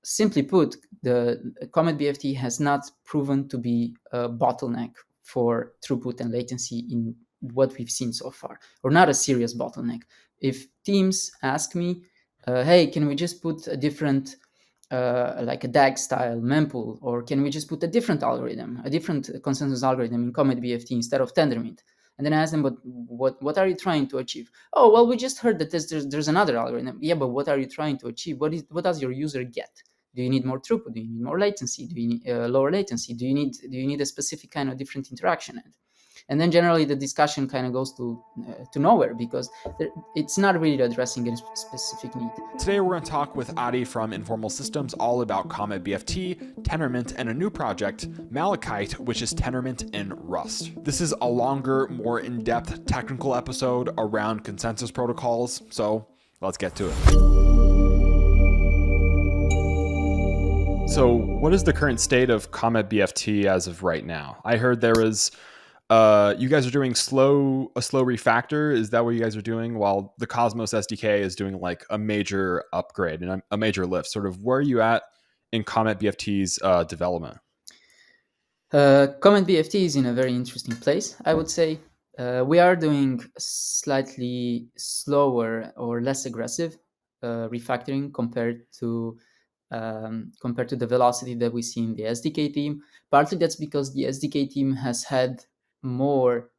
simply put, the CometBFT has not proven to be a bottleneck for throughput and latency in what we've seen so far, or not a serious bottleneck. If teams ask me, hey, can we just put a different, like a DAG style mempool, or can we just put a different algorithm, a different consensus algorithm in CometBFT instead of Tendermint? And then I ask them, but what are you trying to achieve? Oh, well, we just heard that there's another algorithm. Yeah, but what are you trying to achieve? What does your user get? Do you need more throughput? Do you need more latency? Do you need lower latency? Do you need a specific kind of different interaction? And then generally the discussion kind of goes to nowhere, because it's not really addressing any specific need. Today we're going to talk with Adi from Informal Systems all about CometBFT, Tendermint, and a new project, Malachite, which is Tendermint in Rust. This is a longer, more in-depth technical episode around consensus protocols, so let's get to it. So what is the current state of CometBFT as of right now? I heard there is you guys are doing a slow refactor. Is that what you guys are doing? While the Cosmos SDK is doing like a major upgrade and a major lift. Sort of where are you at in CometBFT's development? CometBFT is in a very interesting place, I would say. We are doing slightly slower or less aggressive refactoring compared to the velocity that we see in the SDK team. Partly that's because the SDK team has had more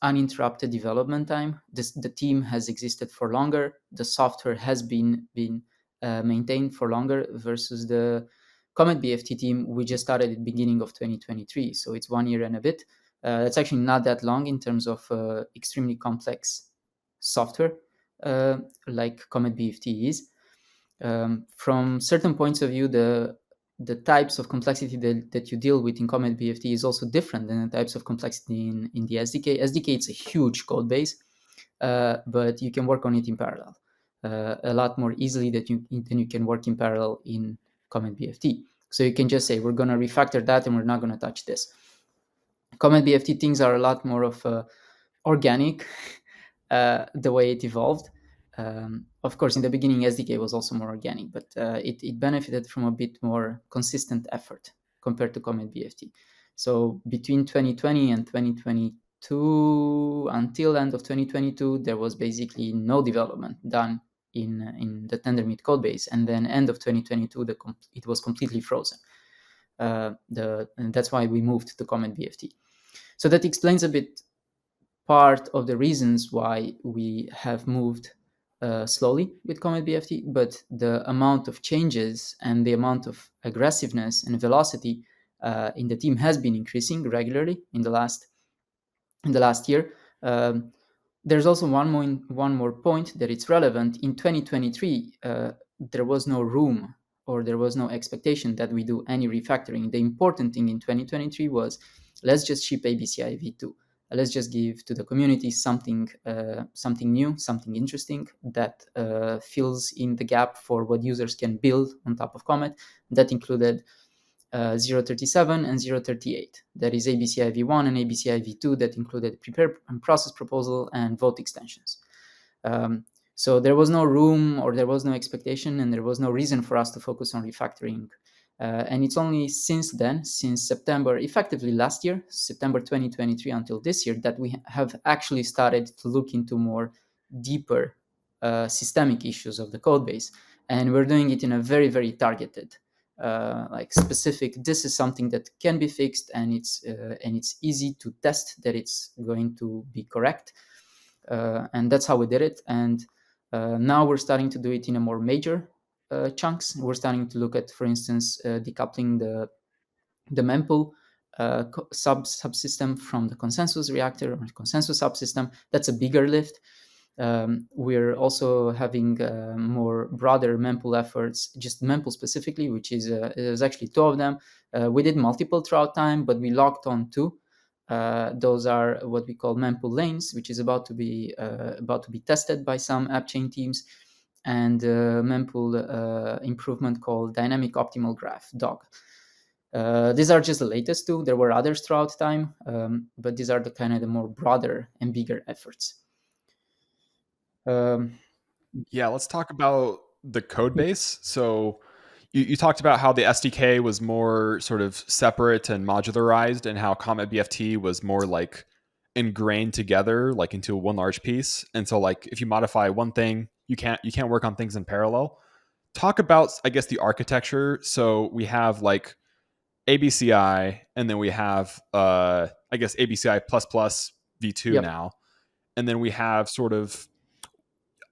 uninterrupted development time. The team has existed for longer. The software has been maintained for longer versus the CometBFT team. We just started at the beginning of 2023, so it's 1 year and a bit. It's actually not that long in terms of extremely complex software like CometBFT is. From certain points of view, the types of complexity that you deal with in CometBFT is also different than the types of complexity in the SDK. SDK, it's a huge code base, but you can work on it in parallel a lot more easily than you can work in parallel in CometBFT. So you can just say, we're going to refactor that and we're not going to touch this. CometBFT things are a lot more of organic, the way it evolved. Of course, in the beginning, SDK was also more organic, but it benefited from a bit more consistent effort compared to CometBFT. So between 2020 and 2022, until end of 2022, there was basically no development done in the Tendermint code base, and then end of 2022, it was completely frozen. And that's why we moved to CometBFT. So that explains a bit part of the reasons why we have moved slowly with CometBFT, but the amount of changes and the amount of aggressiveness and velocity in the team has been increasing regularly in the last year. There's also one more point that it's relevant. In 2023, there was no room or there was no expectation that we do any refactoring. The important thing in 2023 was, let's just ship ABCI v2. Let's just give to the community something new, something interesting that fills in the gap for what users can build on top of Comet. That included 037 and 038. That is ABCI v1 and ABCI v2 that included prepare and process proposal and vote extensions. So there was no room or there was no expectation and there was no reason for us to focus on refactoring. And it's only since then, since September, effectively last year, September 2023 until this year, that we have actually started to look into more deeper systemic issues of the code base. And we're doing it in a very, very targeted, like specific, this is something that can be fixed and it's easy to test that it's going to be correct. And that's how we did it. And now we're starting to do it in a more major chunks. We're starting to look at, for instance, decoupling the Mempool subsystem from the consensus reactor or consensus subsystem. That's a bigger lift. We're also having more broader Mempool efforts, just Mempool specifically, which is there's actually 2 of them. We did multiple throughout time, but we locked on 2. Those are what we call Mempool lanes, which is about to be tested by some app chain teams, and Mempool improvement called Dynamic Optimal Graph (DOG). These are just the latest 2. There were others throughout time, but these are the more broader and bigger efforts. Yeah, let's talk about the code base. So You talked about how the SDK was more sort of separate and modularized, and how CometBFT was more like ingrained together, like into one large piece. And so, like, if you modify one thing, you can't work on things in parallel. Talk about, I guess, the architecture. So we have like ABCI, and then we have I guess ABCI plus plus v2 Yep. now, and then we have sort of,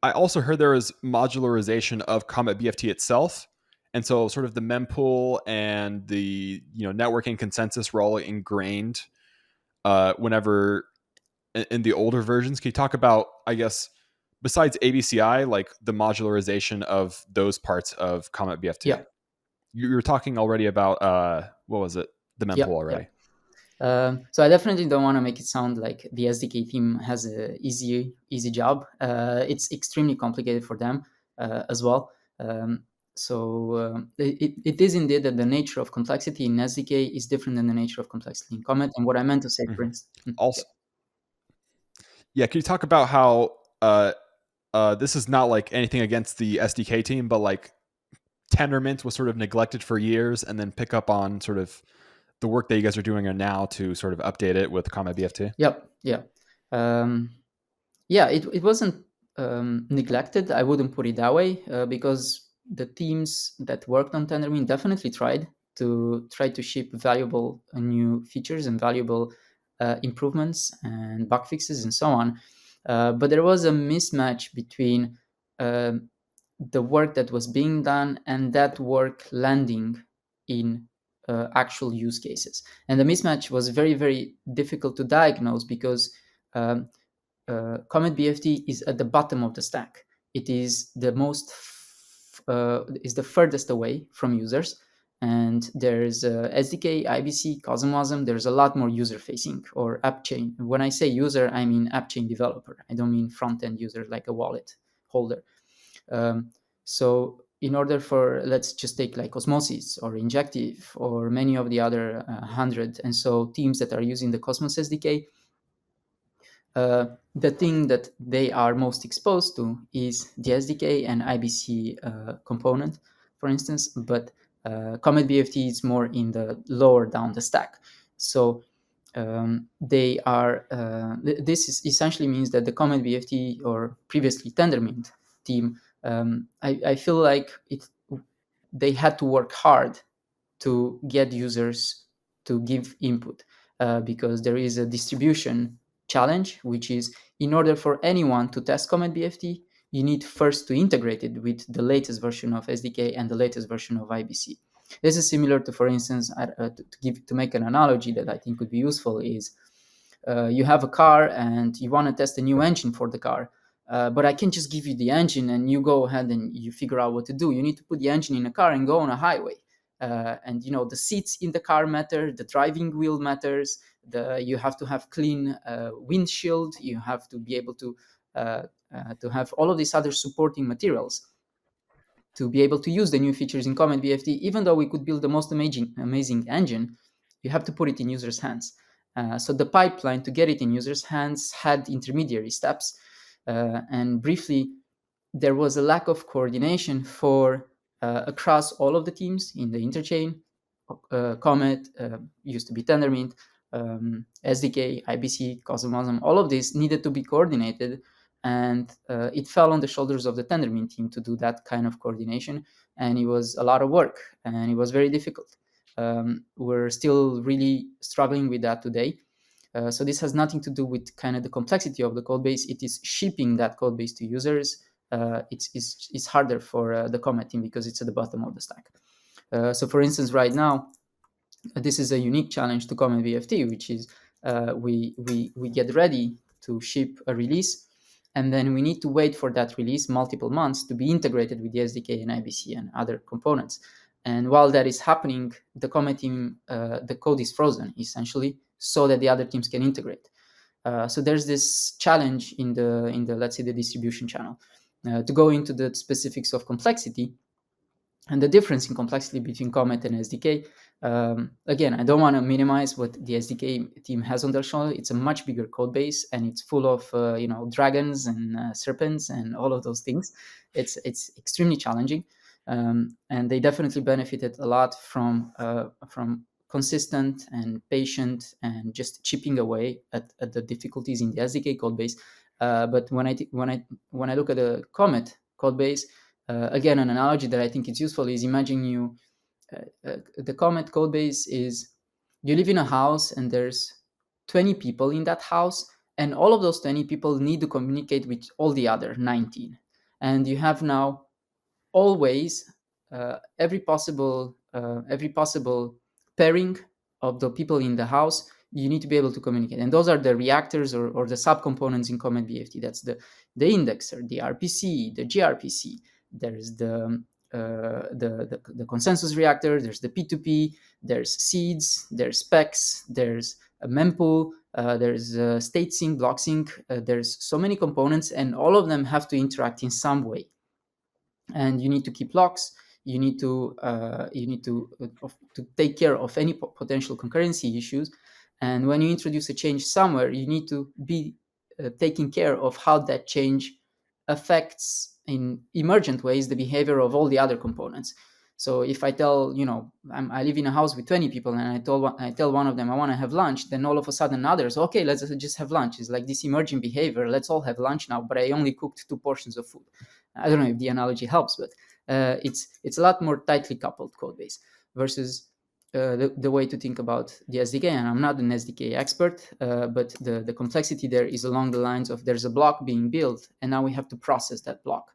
I also heard there is modularization of CometBFT itself. And so sort of the mempool and the networking consensus were all ingrained whenever in the older versions. Can you talk about, I guess, besides ABCI, like the modularization of those parts of CometBFT? Yeah. You were talking already about what was it? The mempool Yeah. Yeah. already. So I definitely don't want to make it sound like the SDK team has a easy job. It's extremely complicated for them as well. It is indeed that the nature of complexity in SDK is different than the nature of complexity in Comet. And what I meant to say, for Mhm. instance, yeah, Also, yeah, can you talk about how this is not like anything against the SDK team, but like Tendermint was sort of neglected for years, and then pick up on sort of the work that you guys are doing now to sort of update it with Comet BFT? yep, yeah. Um, Yeah, it wasn't neglected. I wouldn't put it that way because the teams that worked on Tendermint definitely tried to ship valuable new features and valuable improvements and bug fixes and so on. But there was a mismatch between um the work that was being done and that work landing in actual use cases. And the mismatch was very, very difficult to diagnose because um, Comet BFT is at the bottom of the stack. It is is the furthest away from users, and there's SDK, IBC, Cosmosm. There's a lot more user facing or app chain. When I say user, I mean app chain developer. I don't mean front end user like a wallet holder. Um, so in order for, let's just take like Osmosis or Injective or many of the other 100 and so teams that are using the Cosmos SDK, the thing that they are most exposed to is the SDK and IBC component, for instance, but Comet BFT is more in the lower down the stack. So they are. This is essentially means that the Comet BFT or previously Tendermint team, I feel like they had to work hard to get users to give input because there is a distribution challenge, which is in order for anyone to test Comet BFT, you need first to integrate it with the latest version of SDK and the latest version of IBC. This is similar to, for instance, to make an analogy that I think would be useful is you have a car and you want to test a new engine for the car. But I can just give you the engine and you go ahead and you figure out what to do. You need to put the engine in a car and go on a highway. And the seats in the car matter, the driving wheel matters. You have to have clean windshield. You have to be able to have all of these other supporting materials to be able to use the new features in Comet BFT. Even though we could build the most amazing engine, you have to put it in users' hands. So the pipeline to get it in users' hands had intermediary steps, and briefly, there was a lack of coordination for across all of the teams in the interchain. Comet used to be Tendermint, SDK, IBC, Cosmosm. All of this needed to be coordinated, and it fell on the shoulders of the Tendermint team to do that kind of coordination. And it was a lot of work, and it was very difficult. We're still really struggling with that today. So this has nothing to do with kind of the complexity of the code base. It is shipping that code base to users. It's harder for the Comet team because it's at the bottom of the stack. So for instance, right now, this is a unique challenge to Comet BFT, which is we get ready to ship a release, and then we need to wait for that release multiple months to be integrated with the SDK and IBC and other components. And while that is happening, the Comet team, the code is frozen essentially, so that the other teams can integrate. So there's this challenge in the let's say the distribution channel. To go into the specifics of complexity and the difference in complexity between Comet and SDK. Again, I don't want to minimize what the SDK team has on their shoulder. It's a much bigger code base, and it's full of dragons and serpents and all of those things. It's extremely challenging. And they definitely benefited a lot from consistent and patient and just chipping away at the difficulties in the SDK code base. But when I look at the Comet code base, again, an analogy that I think is useful is imagine the Comet code base is you live in a house and there's 20 people in that house, and all of those 20 people need to communicate with all the other 19. And you have now always every possible pairing of the people in the house. You need to be able to communicate, and those are the reactors or the subcomponents in CometBFT. That's the indexer, the RPC, the grpc. There's the consensus reactor, there's the p2p, there's seeds, there's specs, there's a mempool, there's state sync, block sync. There's so many components, and all of them have to interact in some way. And you need to keep locks. You need to take care of any potential concurrency issues. And when you introduce a change somewhere, you need to be taking care of how that change affects in emergent ways the behavior of all the other components. So if I tell, I live in a house with 20 people, and I tell one of them I want to have lunch, then all of a sudden others, okay, let's just have lunch. It's like this emerging behavior. Let's all have lunch now, but I only cooked 2 portions of food. I don't know if the analogy helps, but it's a lot more tightly coupled code base versus the way to think about the SDK. And I'm not an SDK expert, but the complexity there is along the lines of there's a block being built, and now we have to process that block.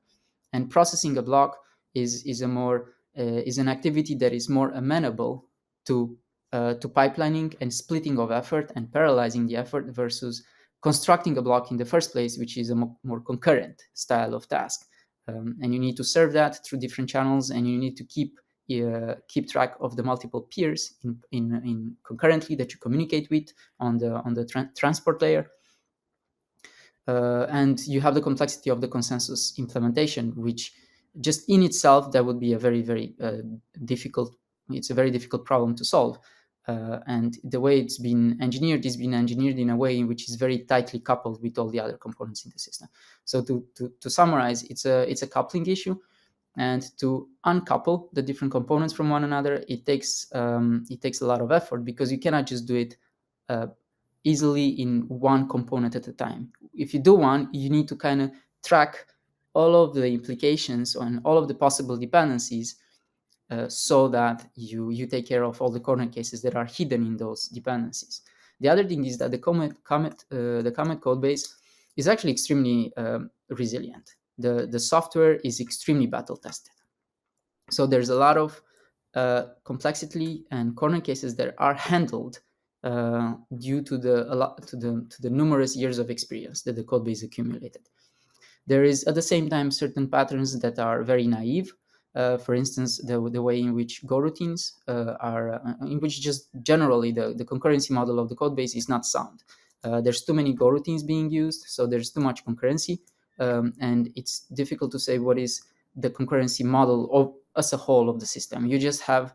And processing a block is an activity that is more amenable to pipelining and splitting of effort and parallelizing the effort versus constructing a block in the first place, which is a more concurrent style of task. And you need to serve that through different channels, and you need to keep track of the multiple peers in concurrently that you communicate with on the transport layer. And you have the complexity of the consensus implementation, which just in itself, that would be a very, very difficult. It's a very difficult problem to solve. And the way it's been engineered is been engineered in a way in which is very tightly coupled with all the other components in the system. So to summarize, it's a coupling issue, and to uncouple the different components from one another, it takes a lot of effort, because you cannot just do it easily in one component at a time. If you do one, you need to kind of track all of the implications on all of the possible dependencies, so that you take care of all the corner cases that are hidden in those dependencies. The other thing is that the Comet code base is actually extremely resilient. The software is extremely battle tested. So there's a lot of complexity and corner cases that are handled due to the numerous years of experience that the code base accumulated. There is at the same time certain patterns that are very naive. For instance, the way in which Go routines in which just generally the concurrency model of the code base is not sound. There's too many Go routines being used, so there's too much concurrency, and it's difficult to say what is the concurrency model as a whole of the system. You just have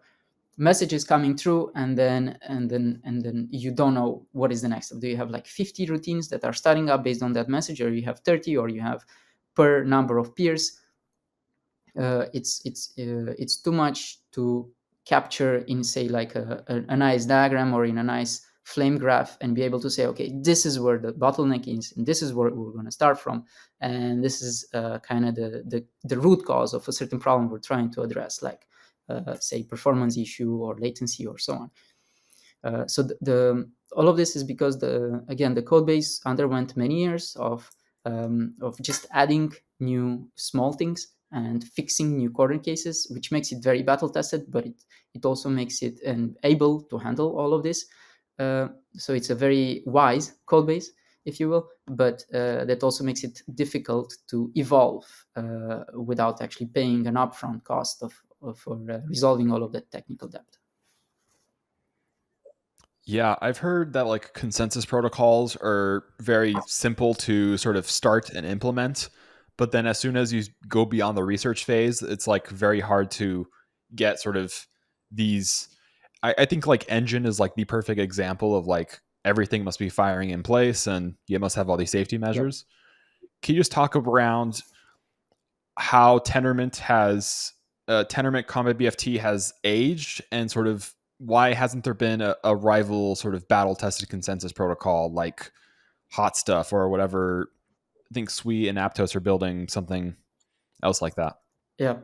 messages coming through, and then you don't know what is the next step. Do you have like 50 routines that are starting up based on that message, or you have 30, or you have per number of peers? It's too much to capture in, say, like a nice diagram or in a nice flame graph, and be able to say, okay, this is where the bottleneck is, and this is where we're going to start from, and this is kind of the root cause of a certain problem we're trying to address, like say performance issue or latency or so on. So all of this is because the code base underwent many years of just adding new small things and fixing new corner cases, which makes it very battle tested, but it also makes it able to handle all of this. So it's a very wise code base, if you will, but that also makes it difficult to evolve without actually paying an upfront cost for resolving all of that technical debt. Yeah, I've heard that like consensus protocols are very simple to sort of start and implement, but then as soon as you go beyond the research phase, it's like very hard to get sort of these. I think like Engine is like the perfect example of like everything must be firing in place and you must have all these safety measures. Yep. Can you just talk around how Tendermint has Tendermint CometBFT has aged, and sort of why hasn't there been a rival sort of battle tested consensus protocol like Hot Stuff or whatever? I think Sui and Aptos are building something else like that. Yeah,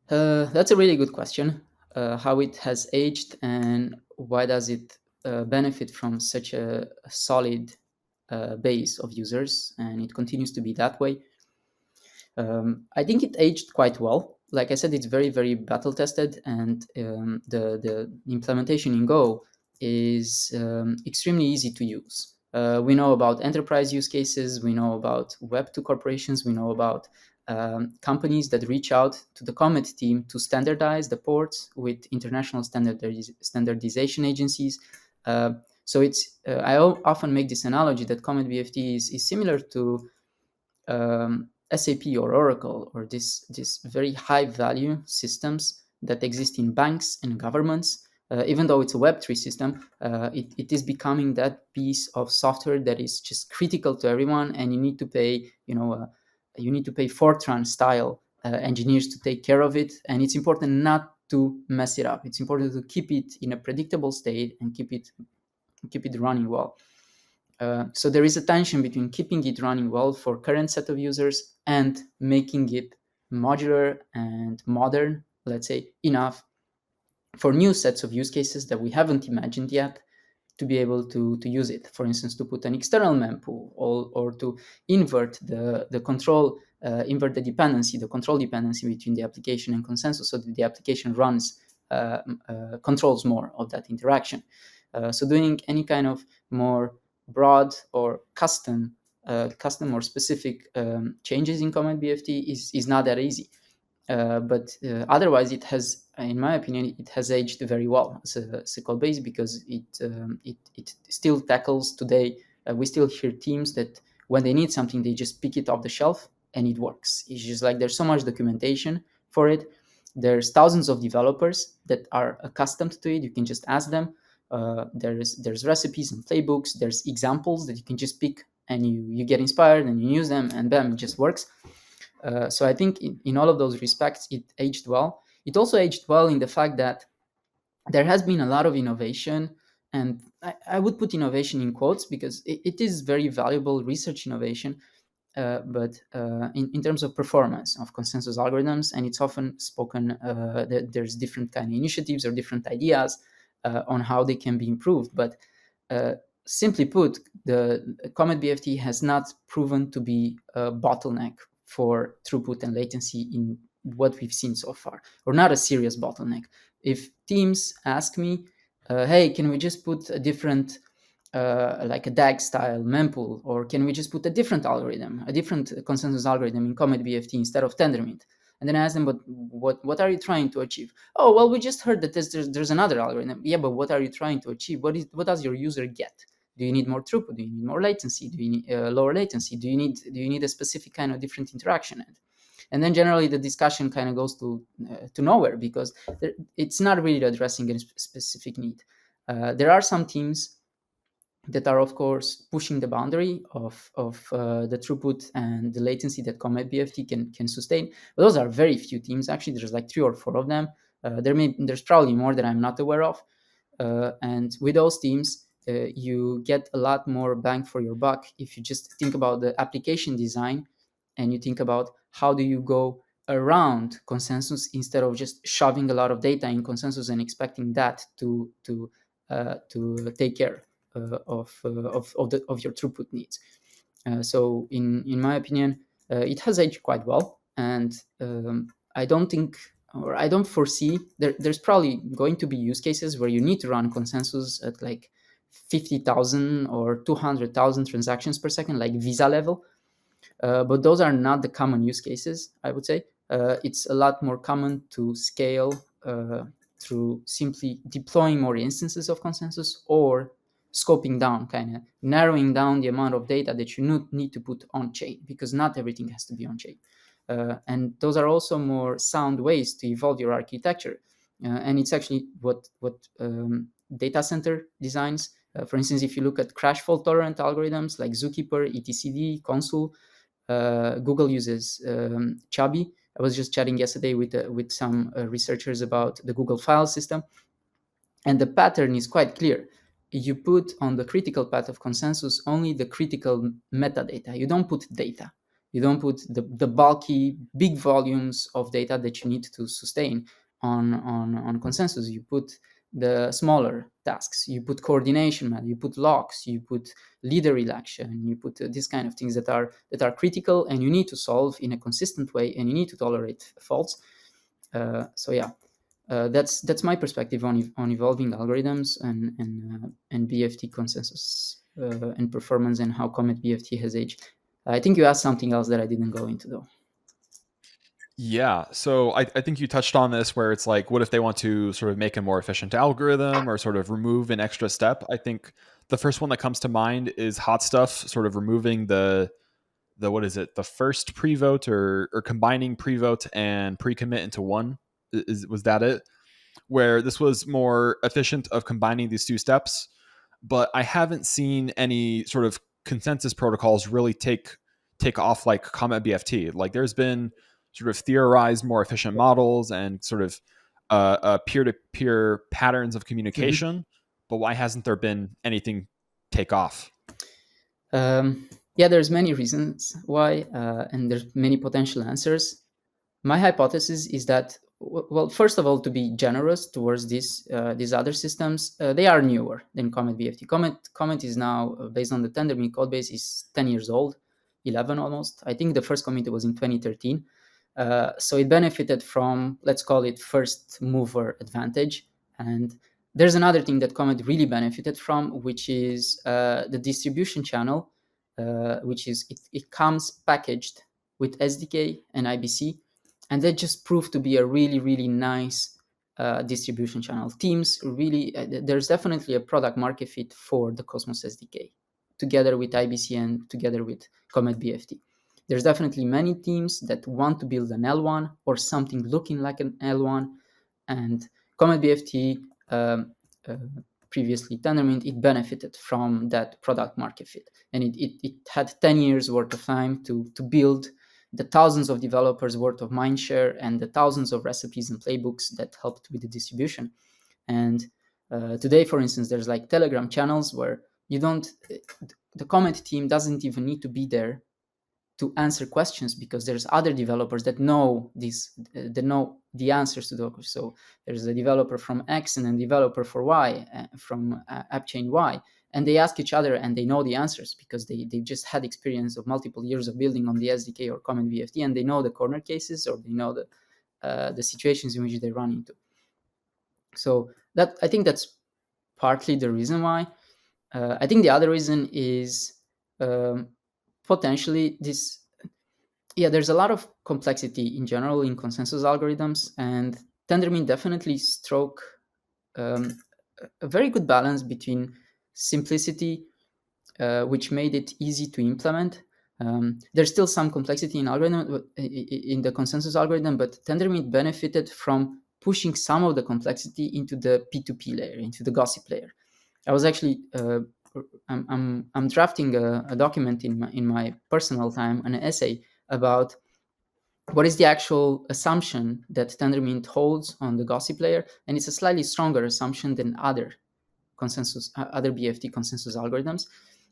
that's a really good question. How it has aged and why does it benefit from such a solid base of users, and it continues to be that way. I think it aged quite well. Like I said, it's very, very battle tested, and the implementation in Go is extremely easy to use. We know about enterprise use cases. We know about Web2 corporations. We know about companies that reach out to the Comet team to standardize the ports with international standardization agencies. So it's often make this analogy that Comet BFT is similar to SAP or Oracle, or this very high value systems that exist in banks and governments. Even though it's a Web3 system, it is becoming that piece of software that is just critical to everyone, and you need to pay, you need to pay Fortran style engineers to take care of it, and it's important not to mess it up. It's important to keep it in a predictable state and keep it running well. So there is a tension between keeping it running well for current set of users and making it modular and modern, let's say, enough for new sets of use cases that we haven't imagined yet to be able to use it. For instance, to put an external mempool, or to invert the control, invert the dependency, the control dependency between the application and consensus, so that the application runs, controls more of that interaction. So doing any kind of more broad or custom or specific changes in CometBFT is not that easy. But otherwise, it has, in my opinion, it has aged very well as a code base, because it still tackles today. We still hear teams that when they need something, they just pick it off the shelf and it works. It's just like there's so much documentation for it. There's thousands of developers that are accustomed to it. You can just ask them. There's recipes and playbooks. There's examples that you can just pick, and you get inspired and you use them, and bam, it just works. So I think in all of those respects, it aged well. It also aged well in the fact that there has been a lot of innovation, and I would put innovation in quotes, because it is very valuable research innovation, but in terms of performance of consensus algorithms, and it's often spoken that there's different kind of initiatives or different ideas on how they can be improved. But simply put, the CometBFT has not proven to be a bottleneck for throughput and latency in what we've seen so far, or not a serious bottleneck. If teams ask me, hey, can we just put a different, like a DAG style mempool, or can we just put a different algorithm, a different consensus algorithm in CometBFT instead of Tendermint? And then I ask them, but what are you trying to achieve? Oh, well, we just heard that there's another algorithm. Yeah, but what are you trying to achieve? What does your user get? Do you need more throughput? Do you need more latency? Do you need lower latency? Do you need a specific kind of different interaction? And then generally the discussion kind of goes to nowhere, because it's not really addressing a specific need. There are some teams that are, of course, pushing the boundary of the throughput and the latency that CometBFT can sustain. But those are very few teams. Actually, there's like 3 or 4 of them. There's probably more that I'm not aware of. And with those teams, you get a lot more bang for your buck if you just think about the application design, and you think about how do you go around consensus instead of just shoving a lot of data in consensus and expecting that to take care of your throughput needs. So in my opinion, it has aged quite well, and I don't think, or I don't foresee, there's probably going to be use cases where you need to run consensus at like 50,000 or 200,000 transactions per second, like Visa level. But those are not the common use cases, I would say. It's a lot more common to scale through simply deploying more instances of consensus, or scoping down, kind of narrowing down the amount of data that you need to put on chain, because not everything has to be on chain. And those are also more sound ways to evolve your architecture. And it's actually what data center designs, for instance, if you look at crash fault tolerant algorithms like Zookeeper, etcd, Consul, Google uses Chubby, I was just chatting yesterday with some researchers about the Google file system, and the pattern is quite clear. You put on the critical path of consensus only the critical metadata. You don't put data. You don't put the bulky, big volumes of data that you need to sustain on consensus. You put the smaller tasks. You put coordination, you put locks, you put leader election, you put these kind of things that are critical, and you need to solve in a consistent way, and you need to tolerate faults. So yeah, that's my perspective on evolving algorithms and BFT consensus and performance, and how CometBFT has aged. I think you asked something else that I didn't go into though. Yeah. So I think you touched on this where it's like, what if they want to sort of make a more efficient algorithm or sort of remove an extra step? I think the first one that comes to mind is hot stuff, sort of removing the what is it, the first pre-vote or combining pre-vote and pre-commit into one. Was that it? Where this was more efficient of combining these two steps, but I haven't seen any sort of consensus protocols really take off like CometBFT. Like there's been sort of theorized more efficient models and sort of peer-to-peer patterns of Mm-hmm. communication, but why hasn't there been anything take off? Yeah, there's many reasons why, and there's many potential answers. My hypothesis is that, well, first of all, to be generous towards these other systems, they are newer than CometBFT. Comet is now based on the Tendermint code base, is 10 years old, 11 almost. I think the first commit was in 2013. So it benefited from, let's call it, first mover advantage. And there's another thing that Comet really benefited from, which is the distribution channel, which is it comes packaged with SDK and IBC, and that just proved to be a really, really nice distribution channel. Teams really, there's definitely a product market fit for the Cosmos SDK, together with IBC and together with CometBFT. There's definitely many teams that want to build an L1 or something looking like an L1, and CometBFT, uh, previously Tendermint, it benefited from that product market fit, and it had 10 years worth of time to build the thousands of developers worth of mindshare and the thousands of recipes and playbooks that helped with the distribution. And today, for instance, there's like Telegram channels where you don't, the Comet team doesn't even need to be there to answer questions, because there's other developers that know that know the answers to those. So there's a developer from X and a developer for Y, from AppChain Y, and they ask each other and they know the answers because they just had experience of multiple years of building on the SDK or CometBFT, and they know the corner cases, or they know the situations in which they run into. So that, I think that's partly the reason why. I think the other reason is potentially this. Yeah, there's a lot of complexity in general in consensus algorithms, and Tendermint definitely struck um, a very good balance between simplicity, which made it easy to implement. There's still some complexity in in the consensus algorithm, but Tendermint benefited from pushing some of the complexity into the P2P layer, into the gossip layer. I was actually I'm drafting a document in my personal time, an essay about what is the actual assumption that Tendermint holds on the gossip layer, and it's a slightly stronger assumption than other BFT consensus algorithms.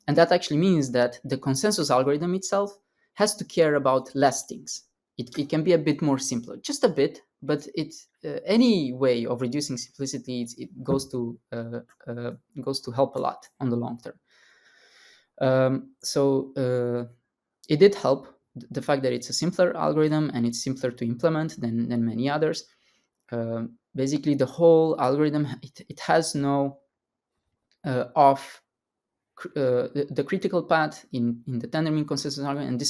And that actually means that the consensus algorithm itself has to care about less things. It can be a bit more simpler, just a bit, but any way of reducing simplicity, it goes to help a lot on the long term. So it did help, the fact that it's a simpler algorithm and it's simpler to implement than many others. Basically, the whole algorithm, it has no off the critical path in the Tendermint consensus algorithm, and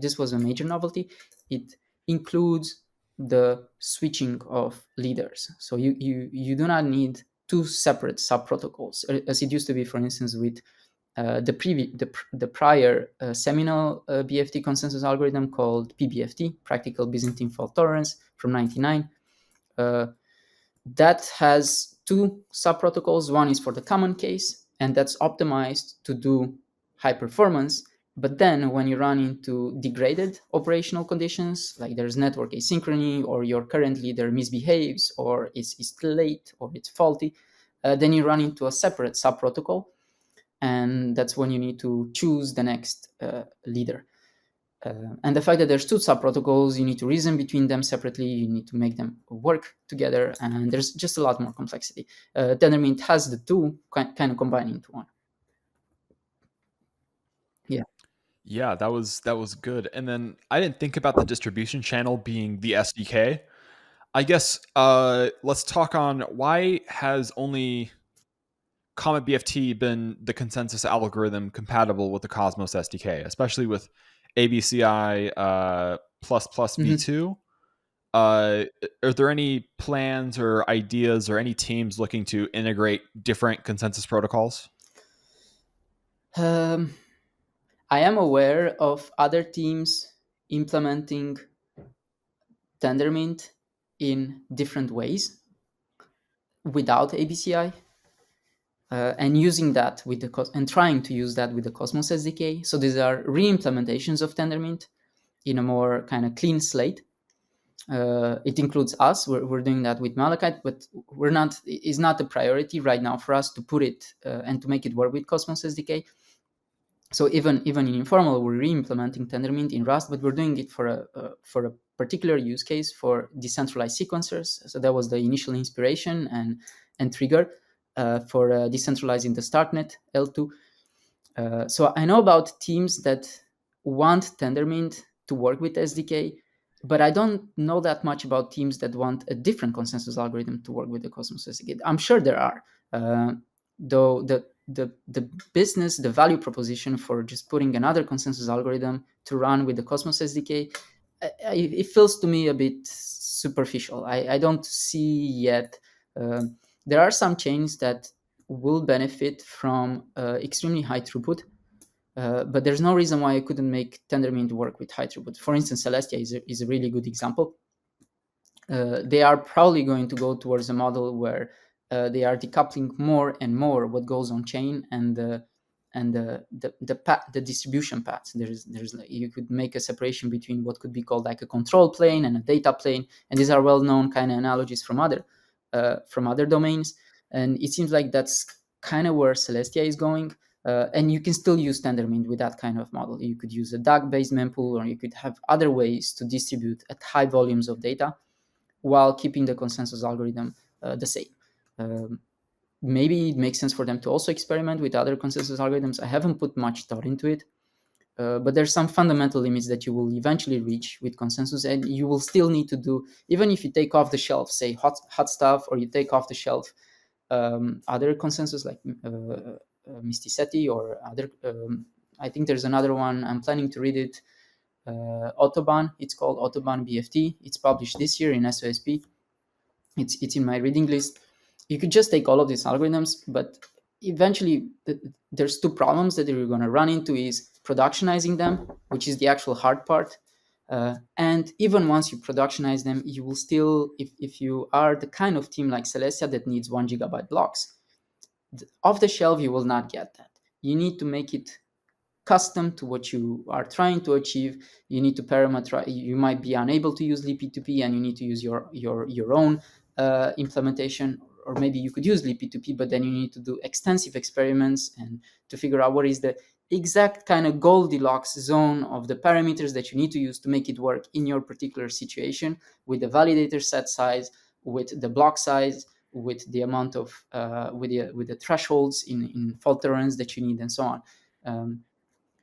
this was a major novelty. It includes the switching of leaders, so you do not need two separate sub protocols, as it used to be, for instance, with the prior seminal BFT consensus algorithm called PBFT, Practical Byzantine Fault Tolerance, from '99. That has two subprotocols. One is for the common case, and that's optimized to do high performance, But then when you run into degraded operational conditions, like there's network asynchrony, or your current leader misbehaves, or is late, or it's faulty, then you run into a separate subprotocol. And that's when you need to choose the next leader. And the fact that there's two subprotocols, you need to reason between them separately, you need to make them work together, and there's just a lot more complexity. Tendermint has the two kind of combined into one. Yeah. Yeah, that was good. And then I didn't think about the distribution channel being the SDK. I guess let's talk on why has only CometBFT been the consensus algorithm compatible with the Cosmos SDK, especially with ABCI plus plus v2. Are there any plans or ideas or any teams looking to integrate different consensus protocols? I am aware of other teams implementing Tendermint in different ways without ABCI, and using that with and trying to use that with the Cosmos SDK. So these are re-implementations of Tendermint in a more kind of clean slate. It includes us. We're doing that with Malachite, but we're not. It's not the priority right now for us to put it and to make it work with Cosmos SDK. So even in informal, we're re-implementing Tendermint in Rust, but we're doing it for a particular use case for decentralized sequencers. So that was the initial inspiration and trigger for decentralizing the Starknet L2. So I know about teams that want Tendermint to work with SDK, but I don't know that much about teams that want a different consensus algorithm to work with the Cosmos SDK. I'm sure there are, though the business, the value proposition for just putting another consensus algorithm to run with the Cosmos SDK, it feels to me a bit superficial. I don't see yet. There are some chains that will benefit from extremely high throughput, but there's no reason why I couldn't make Tendermint work with high throughput. For instance, Celestia is a really good example. They are probably going to go towards a model where they are decoupling more and more what goes on chain and the distribution paths. There's you could make a separation between what could be called like a control plane and a data plane, and these are well-known kind of analogies from other domains. And it seems like that's kind of where Celestia is going. And you can still use Tendermint with that kind of model. You could use a DAG-based mempool, or you could have other ways to distribute at high volumes of data while keeping the consensus algorithm the same. Maybe it makes sense for them to also experiment with other consensus algorithms. I haven't put much thought into it, but there's some fundamental limits that you will eventually reach with consensus, and you will still need to do, even if you take off the shelf, say hot stuff, or you take off the shelf other consensus like Mysticeti or other. I think there's another one. I'm planning to read it. Autobahn. It's called Autobahn BFT. It's published this year in SOSP. It's in my reading list. You could just take all of these algorithms, but eventually there's two problems that you're going to run into: is productionizing them, which is the actual hard part. And even once you productionize them, you will still, if you are the kind of team like Celestia that needs 1 GB blocks, off the shelf you will not get that. You need to make it custom to what you are trying to achieve. You need to parameterize. You might be unable to use libp2p, and you need to use your own implementation, or maybe you could use libp2p, but then you need to do extensive experiments and to figure out what is the exact kind of Goldilocks zone of the parameters that you need to use to make it work in your particular situation, with the validator set size, with the block size, with the amount of with the thresholds in fault tolerance that you need, and so on.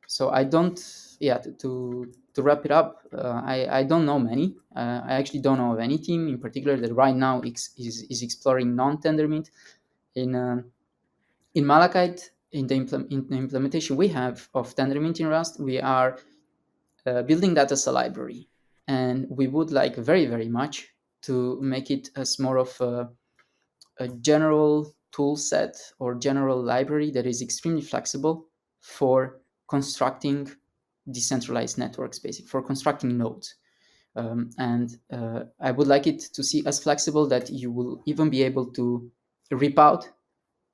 So I don't, to wrap it up, I don't know many. I actually don't know of any team in particular that right now is exploring non-Tendermint. In Malachite, in the implementation we have of Tendermint in Rust, we are building that as a library. And we would like very, very much to make it as more of a general tool set or general library that is extremely flexible for constructing decentralized networks, basically for constructing nodes. And I would like it to see as flexible that you will even be able to rip out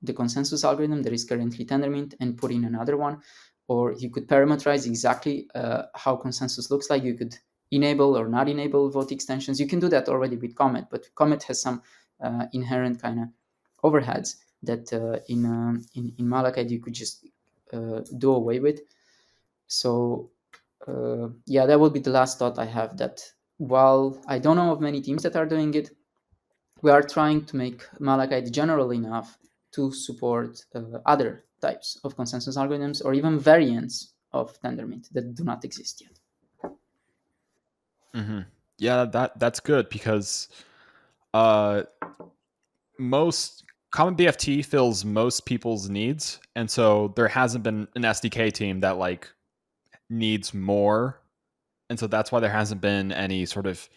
the consensus algorithm that is currently Tendermint and put in another one. or you could parameterize exactly how consensus looks like. You could enable or not enable vote extensions. You can do that already with Comet, but Comet has some inherent kind of overheads that in Malachite you could just do away with. So yeah, that would be the last thought I have, that while I don't know of many teams that are doing it, we are trying to make Malachite general enough to support other types of consensus algorithms, or even variants of Tendermint that do not exist yet. Mm-hmm. Yeah, that's good, because uh, most CometBFT fills most people's needs, and so there hasn't been an SDK team that like needs more, and so that's why there hasn't been any sort of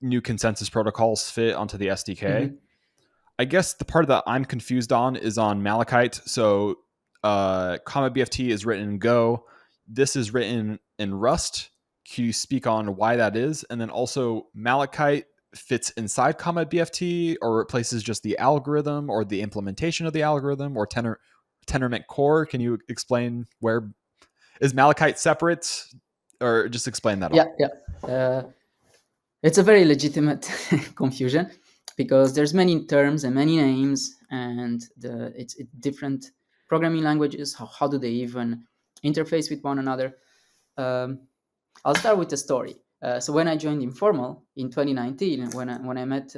new consensus protocols fit onto the SDK. Mm-hmm. I guess the part that I'm confused on is on Malachite. So CometBFT is written in Go. This is written in Rust. Can you speak on why that is? And then also, Malachite fits inside CometBFT, or replaces just the algorithm or the implementation of the algorithm, or Tendermint core? Can you explain, where is Malachite separate, or just explain that Yeah, all? yeah. It's a very legitimate confusion, because there's many terms and many names, and it's different programming languages. How do they even interface with one another? Um, I'll start with the story. So when I joined Informal in 2019, when I met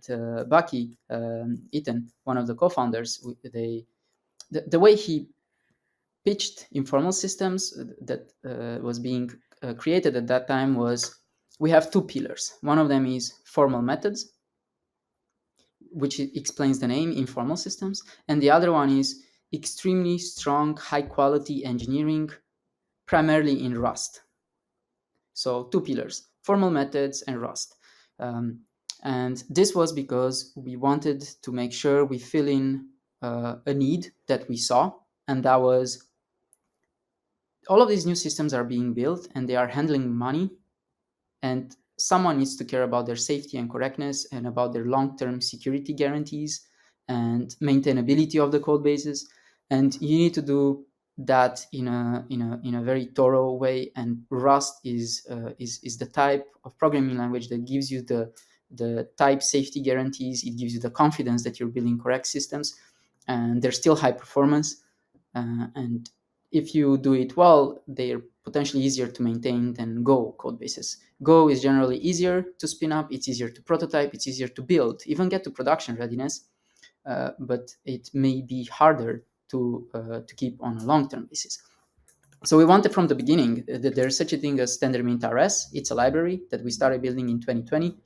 Baki Ethan, one of the co-founders, the way he pitched informal systems that was being created at that time was, we have two pillars. One of them is formal methods, which explains the name, informal systems, and the other one is extremely strong, high quality engineering, primarily in Rust. So two pillars, formal methods and Rust. Um, and this was because we wanted to make sure we fill in a need that we saw, and that was, all of these new systems are being built and they are handling money, and someone needs to care about their safety and correctness, and about their long-term security guarantees and maintainability of the code bases, and you need to do that in a very thorough way. And Rust is the type of programming language that gives you the type safety guarantees. It gives you the confidence that you're building correct systems, and they're still high performance. And if you do it well, they're potentially easier to maintain than Go code bases. Go is generally easier to spin up, it's easier to prototype, it's easier to build, even get to production readiness, but it may be harder to keep on a long-term basis. So we wanted from the beginning that there's such a thing as Tendermint RS. It's a library that we started building in 2020.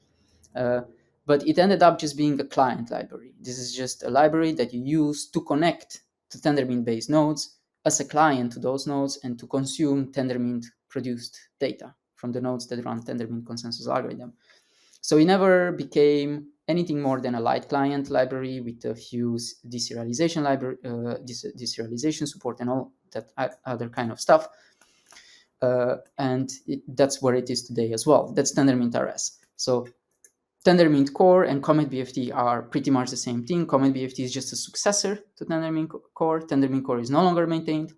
But it ended up just being a client library. This is just a library that you use to connect to Tendermint-based nodes as a client to those nodes, and to consume Tendermint-produced data from the nodes that run Tendermint consensus algorithm. So it never became anything more than a light client library with a few deserialization deserialization support and all that other kind of stuff. And that's where it is today as well. That's Tendermint RS. So Tendermint Core and CometBFT are pretty much the same thing. CometBFT is just a successor to Tendermint Core. Tendermint Core is no longer maintained.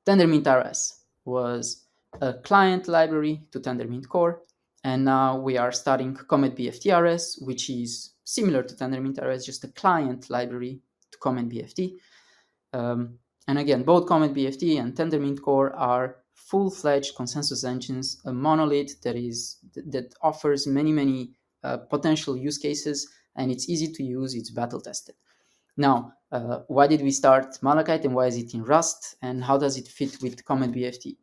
Tendermint RS was a client library to Tendermint Core, and now we are starting CometBFT RS, which is similar to Tendermint RS, just a client library to CometBFT. And again, both CometBFT and Tendermint Core are full-fledged consensus engines, a monolith that offers many potential use cases, and it's easy to use, it's battle tested. Now, why did we start Malachite, and why is it in Rust, and how does it fit with CometBFT?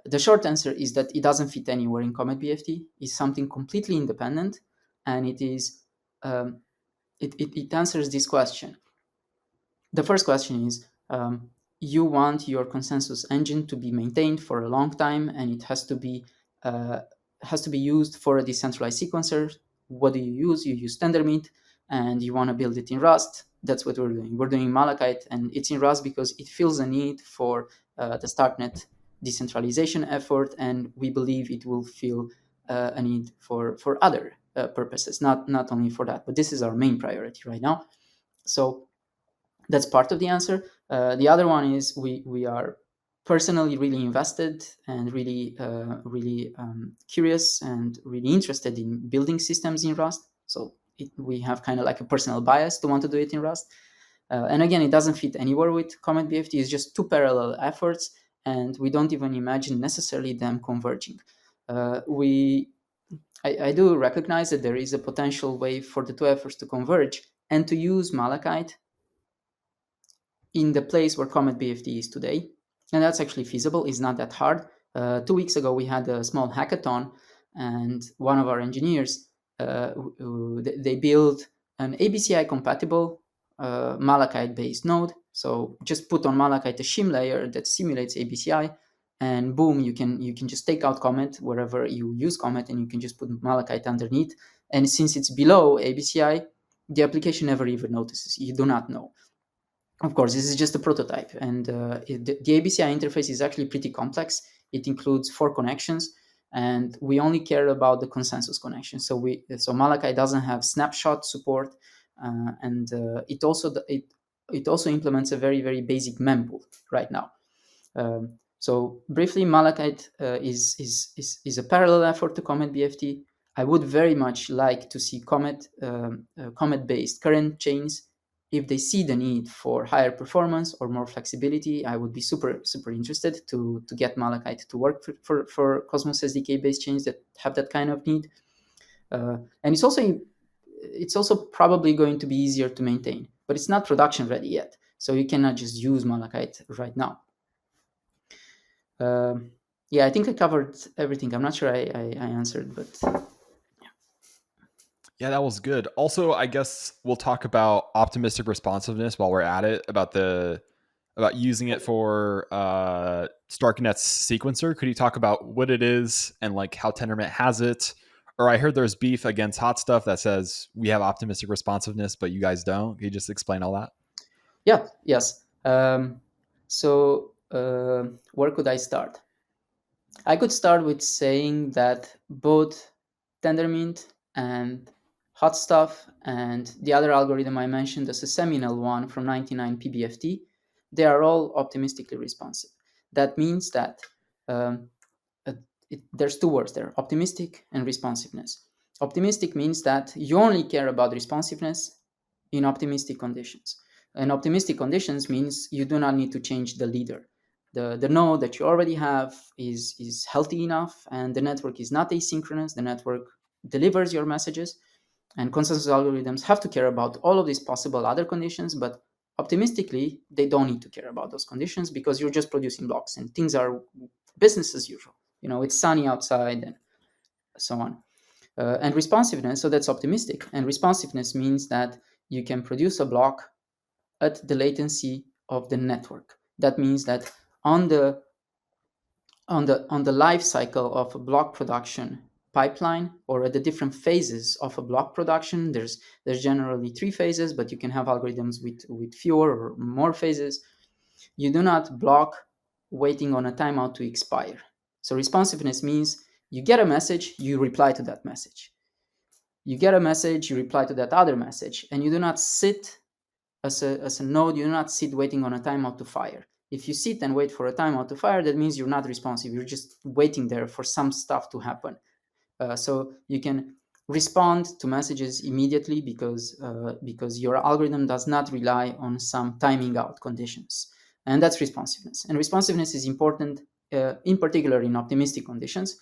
The short answer is that it doesn't fit anywhere in CometBFT. It's something completely independent, and it answers this question. The first question is, you want your consensus engine to be maintained for a long time, and it has to be used for a decentralized sequencer. What do you use? You use Tendermint, and you want to build it in Rust. That's what we're doing. We're doing Malachite, and it's in Rust because it fills a need for the Starknet decentralization effort, and we believe it will fill a need for other purposes, not only for that, but this is our main priority right now. So that's part of the answer. The other one is we are personally really invested and really curious and really interested in building systems in Rust. So we have kind of like a personal bias to want to do it in Rust. And again, it doesn't fit anywhere with CometBFT. It's just two parallel efforts, and we don't even imagine necessarily them converging. I do recognize that there is a potential way for the two efforts to converge and to use Malachite in the place where CometBFT is today. And that's actually feasible. It's not that hard. 2 weeks ago, we had a small hackathon, and one of our engineers, they built an ABCI compatible Malachite based node. So just put on Malachite a shim layer that simulates ABCI, and boom, you can just take out Comet wherever you use Comet, and you can just put Malachite underneath. And since it's below ABCI, the application never even notices. You do not know. Of course, this is just a prototype, and the ABCI interface is actually pretty complex. It includes 4 connections, and we only care about the consensus connection. So Malachite doesn't have snapshot support, and it also implements a very basic mempool right now. So briefly, Malachite is a parallel effort to CometBFT. I would very much like to see Comet-based current chains. If they see the need for higher performance or more flexibility, I would be super interested to get Malachite to work for Cosmos SDK based chains that have that kind of need. And it's also probably going to be easier to maintain, but it's not production ready yet, so you cannot just use Malachite right now. Yeah, I think I covered everything. I'm not sure I answered, but Yeah, that was good. Also, I guess we'll talk about optimistic responsiveness while we're at it, about using it for Starknet's sequencer. Could you talk about what it is and like how Tendermint has it? Or I heard there's beef against Hot Stuff that says we have optimistic responsiveness, but you guys don't. Can you just explain all that? yes. So where could I start? I could start with saying that both Tendermint and Hot Stuff and the other algorithm I mentioned as a seminal one from 99 PBFT, they are all optimistically responsive. That means that there's two words there, optimistic and responsiveness. Optimistic means that you only care about responsiveness in optimistic conditions. And optimistic conditions means you do not need to change the leader. The node that you already have is healthy enough, and the network is not asynchronous. The network delivers your messages, and consensus algorithms have to care about all of these possible other conditions, but optimistically, they don't need to care about those conditions because you're just producing blocks and things are business as usual. It's sunny outside and so on. And responsiveness, so that's optimistic. And responsiveness means that you can produce a block at the latency of the network. That means that on the life cycle of a block production pipeline, or at the different phases of a block production, there's generally 3 phases, but you can have algorithms with fewer or more phases. You do not block waiting on a timeout to expire. So responsiveness means you get a message, you reply to that message. You get a message, you reply to that other message, and you do not sit as a node, you do not sit waiting on a timeout to fire. If you sit and wait for a timeout to fire, that means you're not responsive. You're just waiting there for some stuff to happen. So you can respond to messages immediately because your algorithm does not rely on some timing out conditions. And that's responsiveness. And responsiveness is important, in particular in optimistic conditions.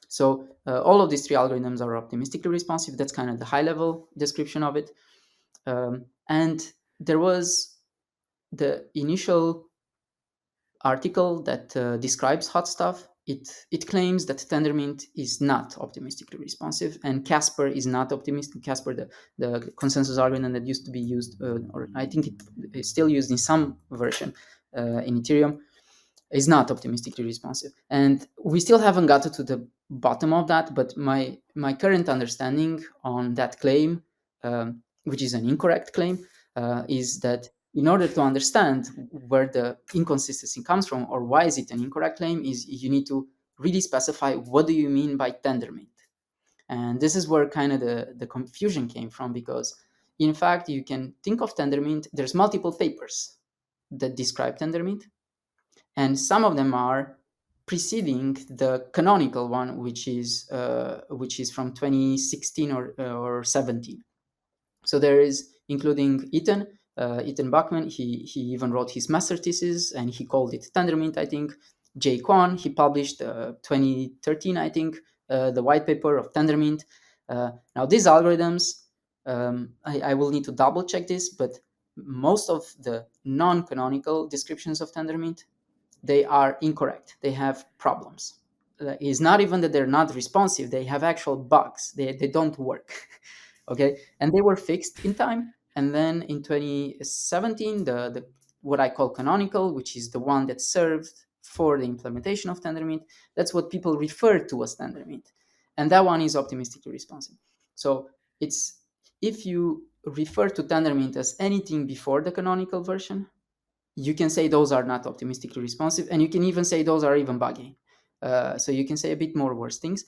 So all of these 3 algorithms are optimistically responsive. That's kind of the high-level description of it. And there was the initial article that describes Hot Stuff. It claims that Tendermint is not optimistically responsive, and Casper is not optimistic. Casper, the consensus algorithm that used to be used, or I think it's still used in some version in Ethereum, is not optimistically responsive. And we still haven't got to the bottom of that, but my current understanding on that claim, which is an incorrect claim, is that in order to understand where the inconsistency comes from, or why is it an incorrect claim, is you need to really specify what do you mean by Tendermint. And this is where kind of the confusion came from, because in fact you can think of Tendermint, there's multiple papers that describe Tendermint, and some of them are preceding the canonical one, which is from 2016 or 17. So there is, including Ethan Buckman. He even wrote his master thesis, and he called it Tendermint, I think. Jay Kwon, he published 2013, I think, the white paper of Tendermint. Now these algorithms, I will need to double check this, but most of the non-canonical descriptions of Tendermint, they are incorrect. They have problems. It's not even that they're not responsive. They have actual bugs. They don't work. Okay, and they were fixed in time. And then in 2017, the what I call canonical, which is the one that served for the implementation of Tendermint, that's what people refer to as Tendermint, and that one is optimistically responsive. So it's, if you refer to Tendermint as anything before the canonical version, you can say those are not optimistically responsive, and you can even say those are even buggy. So you can say a bit more worse things.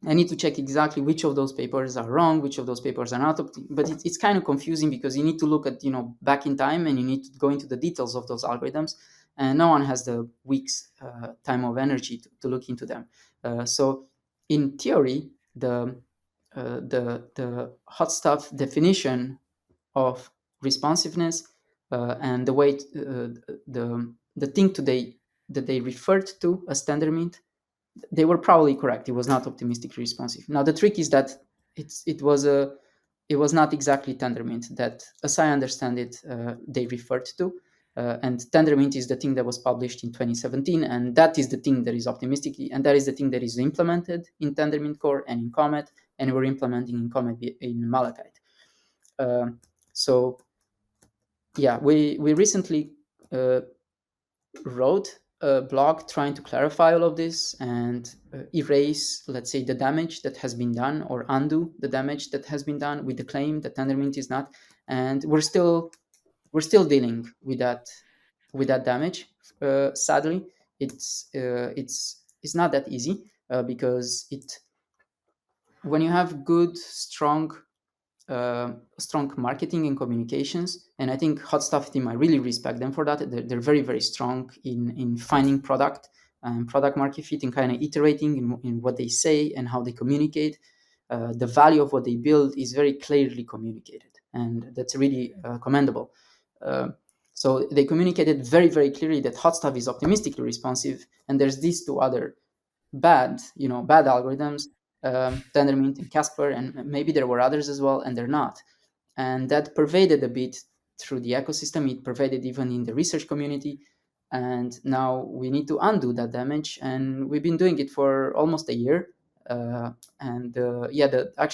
I need to check exactly which of those papers are wrong, which of those papers are not. But it's kind of confusing because you need to look at, back in time, and you need to go into the details of those algorithms, and no one has the week's time of energy to look into them. So in theory, the hot stuff definition of responsiveness and the way the thing today that they referred to as Tendermint, they were probably correct. It was not optimistically responsive. Now the trick is that it was not exactly Tendermint that, as I understand it, they referred to. And Tendermint is the thing that was published in 2017, and that is the thing that is optimistically, and that is the thing that is implemented in Tendermint core and in Comet, and we're implementing in Comet in Malachite. So yeah, we recently wrote a blog trying to clarify all of this and erase, let's say, the damage that has been done, or undo the damage that has been done with the claim that Tendermint is not. And we're still dealing with that damage. Sadly, it's not that easy because when you have good, strong marketing and communications, and I think Hot Stuff team, I really respect them for that. They're very, very strong in finding product and product market fit, and kind of iterating in what they say and how they communicate. The value of what they build is very clearly communicated, and that's really commendable. So they communicated very, very clearly that Hot Stuff is optimistically responsive, and there's these two other bad algorithms, Tendermint and Casper, and maybe there were others as well, and they're not. And that pervaded a bit through the ecosystem. It pervaded even in the research community. And now we need to undo that damage. And we've been doing it for almost a year. Actually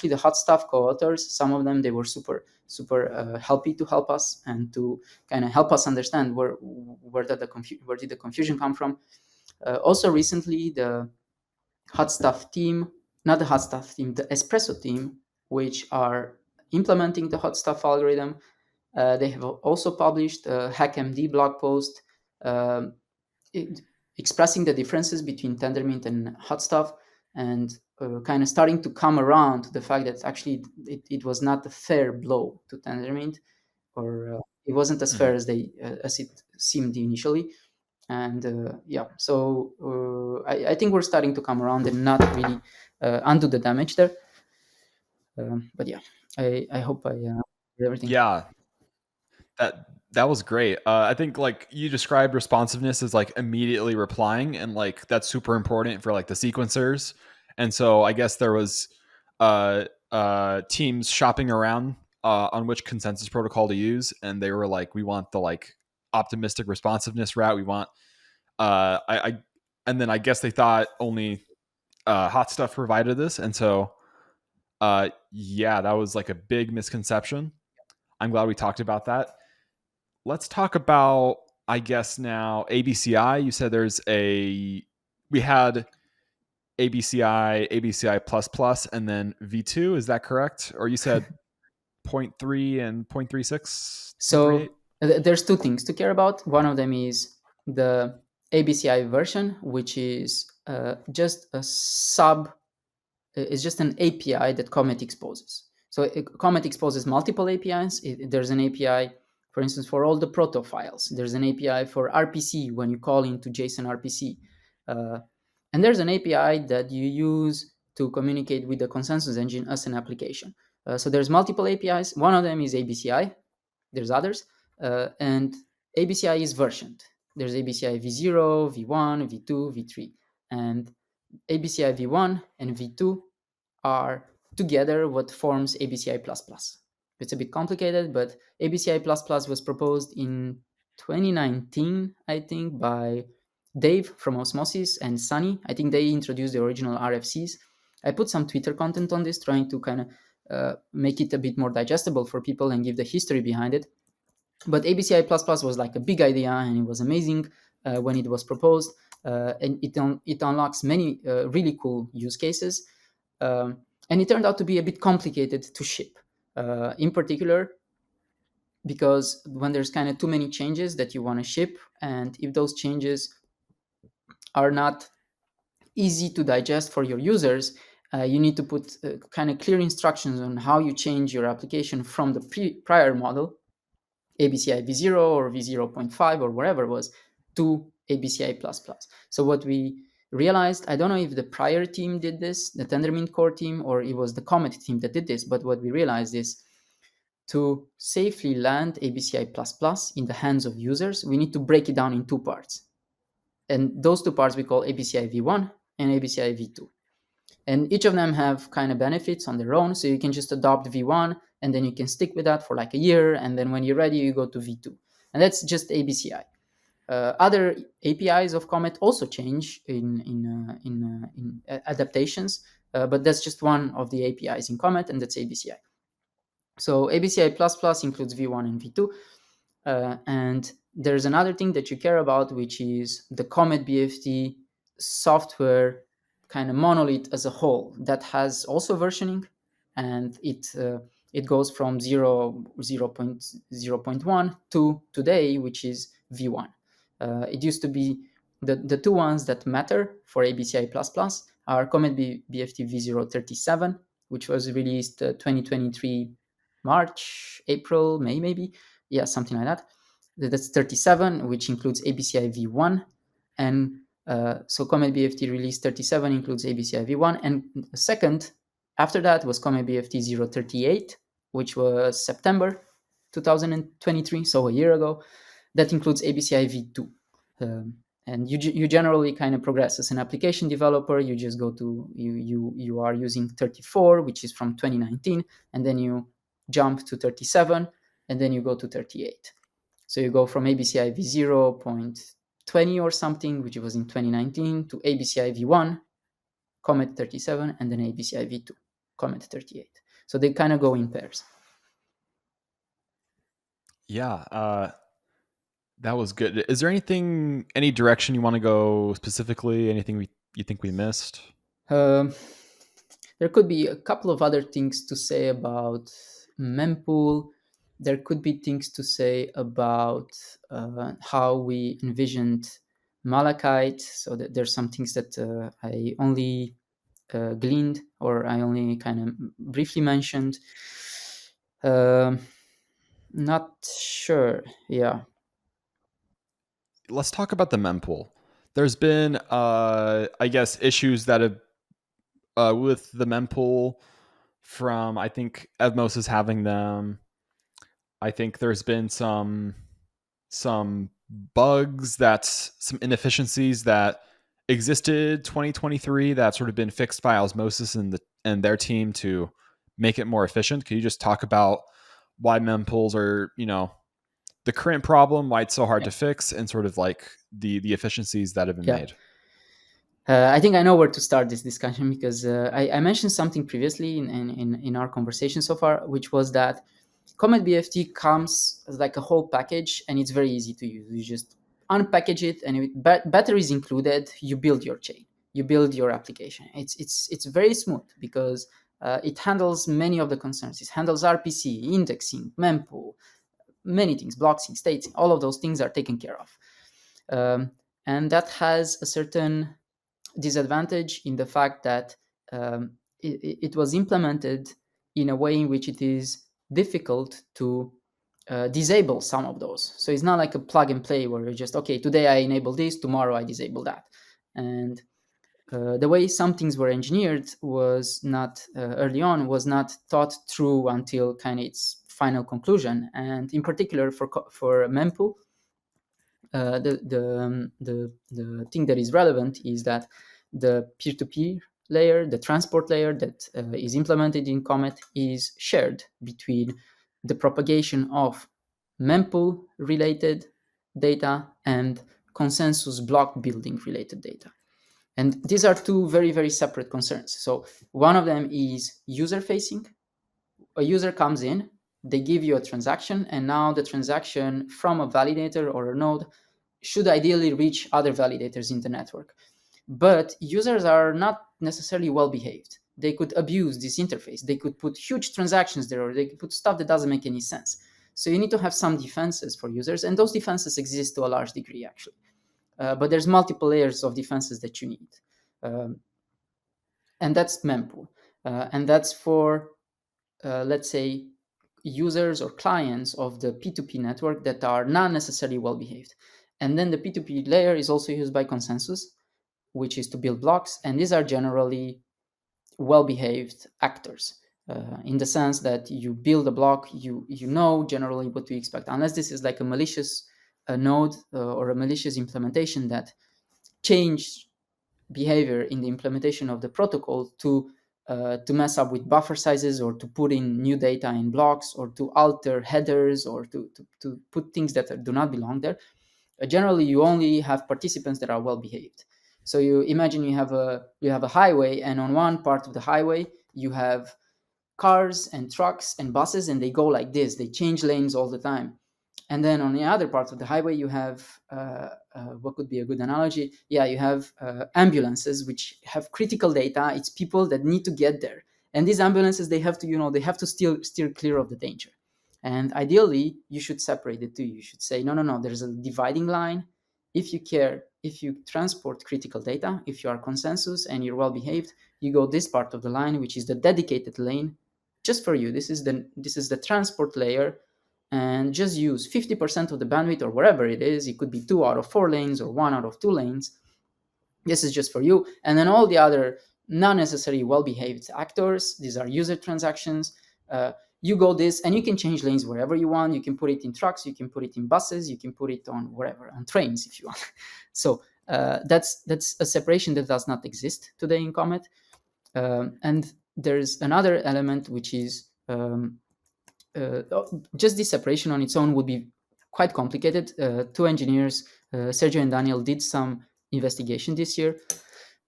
the Hot Stuff co-authors, some of them, they were super, super happy to help us and to kind of help us understand where did the confusion come from. Also recently, the Hot Stuff team, not the Hot Stuff team, the Espresso team, which are implementing the Hot Stuff algorithm, they have also published a HackMD blog post expressing the differences between Tendermint and Hot Stuff, and kind of starting to come around to the fact that actually it was not a fair blow to Tendermint, or it wasn't as fair as it seemed initially. And so I think we're starting to come around and not really undo the damage there. But yeah, I hope I did everything. Yeah, that was great. I think like you described responsiveness as like immediately replying, and like that's super important for like the sequencers. And so I guess there was teams shopping around on which consensus protocol to use, and they were like, we want the like optimistic responsiveness route. We want I and then I guess they thought only Hot Stuff provided this, and so yeah, that was like a big misconception. I'm glad we talked about that. Let's talk about, I guess now, ABCI. You said we had ABCI, ABCI++, and then V2. Is that correct? Or you said 0.3 and 0.36, So 0.38? there's two things to care about. One of them is the ABCI version, which is just a it's just an API that Comet exposes. So Comet exposes multiple APIs. There's an API For instance, for all the proto files, there's an API for RPC when you call into JSON RPC. And there's an API that you use to communicate with the consensus engine as an application. So there's multiple APIs. One of them is ABCI. There's others. And ABCI is versioned. There's ABCI v0, v1, v2, v3. And ABCI v1 and v2 are together what forms ABCI++. It's a bit complicated, but ABCI++ was proposed in 2019, I think, by Dave from Osmosis and Sunny. I think they introduced the original RFCs. I put some Twitter content on this, trying to kind of make it a bit more digestible for people and give the history behind it. But ABCI++ was like a big idea, and it was amazing when it was proposed. And it unlocks many really cool use cases. And it turned out to be a bit complicated to ship, in particular, because when there's kind of too many changes that you want to ship, and if those changes are not easy to digest for your users, you need to put kind of clear instructions on how you change your application from the prior model, ABCI v0 or v0.5 or whatever it was, to ABCI++. So what we realized, I don't know if the prior team did this, the Tendermint core team, or it was the Comet team that did this, but what we realized is to safely land ABCI++ in the hands of users, we need to break it down in two parts. And those two parts we call ABCI v1 and ABCI v2. And each of them have kind of benefits on their own. So you can just adopt v1 and then you can stick with that for like a year. And then when you're ready, you go to v2. And that's just ABCI. Other APIs of Comet also change in adaptations, but that's just one of the APIs in Comet, and that's ABCI. So ABCI++ includes v1 and v2. And there's another thing that you care about, which is the CometBFT software kind of monolith as a whole that has also versioning, and it goes from 0.0.1 to today, which is v1. It used to be the two ones that matter for ABCI++ are CometBFT v037, which was released 2023 March, April, May, maybe. Yeah, something like that. That's 37, which includes ABCI v1. And so CometBFT release 37 includes ABCI v1. And the second, after that, was CometBFT 038, which was September 2023, so a year ago. That includes ABCI v2. And you generally kind of progress as an application developer. You just go to, you are using 34, which is from 2019, and then you jump to 37, and then you go to 38. So you go from ABCI v0.20 or something, which was in 2019, to ABCI v1, Comet 37, and then ABCI v2, Comet 38. So they kind of go in pairs. Yeah, that was good. Is there any direction you want to go specifically? Anything you think we missed? There could be a couple of other things to say about Mempool. There could be things to say about how we envisioned Malachite. So that there's some things that I only gleaned, or I only kind of briefly mentioned. Not sure. Yeah. Let's talk about the mempool. There's been, I guess, issues that have with the mempool from, I think Evmos is having them. I think there's been some bugs, some inefficiencies that existed 2023 that have sort of been fixed by Osmosis and their team to make it more efficient. Can you just talk about why mempools are, the current problem, why it's so hard to fix, and sort of like the efficiencies that have been made? I think I know where to start this discussion, because I mentioned something previously in our conversation so far, which was that CometBFT comes as like a whole package, and it's very easy to use. You just unpackage it, and with batteries included, you build your chain, you build your application. It's very smooth because it handles many of the concerns. It handles RPC, indexing, mempool, many things, block sync, state sync. All of those things are taken care of, and that has a certain disadvantage in the fact that it was implemented in a way in which it is difficult to disable some of those. So it's not like a plug and play where you're just, okay, today I enable this, tomorrow I disable that. And the way some things were engineered was not early on was not thought through until kind of its final conclusion. And in particular for Mempool, the thing that is relevant is that the peer-to-peer layer, the transport layer that is implemented in Comet, is shared between the propagation of mempool related data and consensus block building related data. And these are two very, very separate concerns. So one of them is user facing. A user comes in, they give you a transaction, and now the transaction from a validator or a node should ideally reach other validators in the network. But users are not necessarily well behaved. They could abuse this interface. They could put huge transactions there, or they could put stuff that doesn't make any sense. So you need to have some defenses for users, and those defenses exist to a large degree, actually. But there's multiple layers of defenses that you need. And that's Mempool. And that's for, let's say, users or clients of the P2P network that are not necessarily well behaved. And then the P2P layer is also used by consensus, which is to build blocks. And these are generally well-behaved actors in the sense that you build a block, you know generally what to expect, unless this is like a malicious node or a malicious implementation that changed behavior in the implementation of the protocol to mess up with buffer sizes, or to put in new data in blocks, or to alter headers, or to put things that do not belong there. Generally, you only have participants that are well behaved. So you imagine you have a highway, and on one part of the highway you have cars and trucks and buses, and they go like this. They change lanes all the time. And then on the other part of the highway, you have what could be a good analogy? Yeah, you have ambulances which have critical data. It's people that need to get there, and these ambulances, they have to steer clear of the danger. And ideally, you should separate the two. You should say, no, there's a dividing line. If you transport critical data, if you are consensus and you're well behaved, you go this part of the line, which is the dedicated lane, just for you. This is the transport layer, and just use 50% of the bandwidth, or wherever it is. It could be 2 out of 4 lanes or 1 out of 2 lanes. This is just for you. And then all the other not necessarily well-behaved actors, these are user transactions. You go this, and you can change lanes wherever you want. You can put it in trucks, you can put it in buses, you can put it on wherever, on trains if you want. So that's a separation that does not exist today in Comet. And there's another element, which is just this separation on its own would be quite complicated. Two engineers, Sergio and Daniel, did some investigation this year,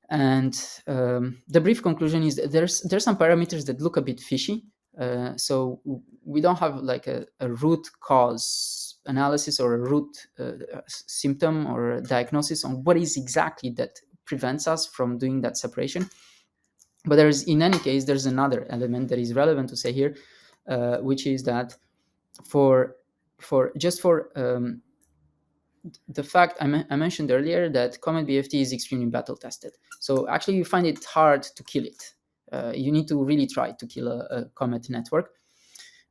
and the brief conclusion is that there's some parameters that look a bit fishy. So we don't have like a root cause analysis or a root symptom or a diagnosis on what is exactly that prevents us from doing that separation. But in any case, there's another element that is relevant to say here, which is that for the fact I mentioned earlier that CometBFT is extremely battle tested. So actually, you find it hard to kill it. You need to really try to kill a Comet network.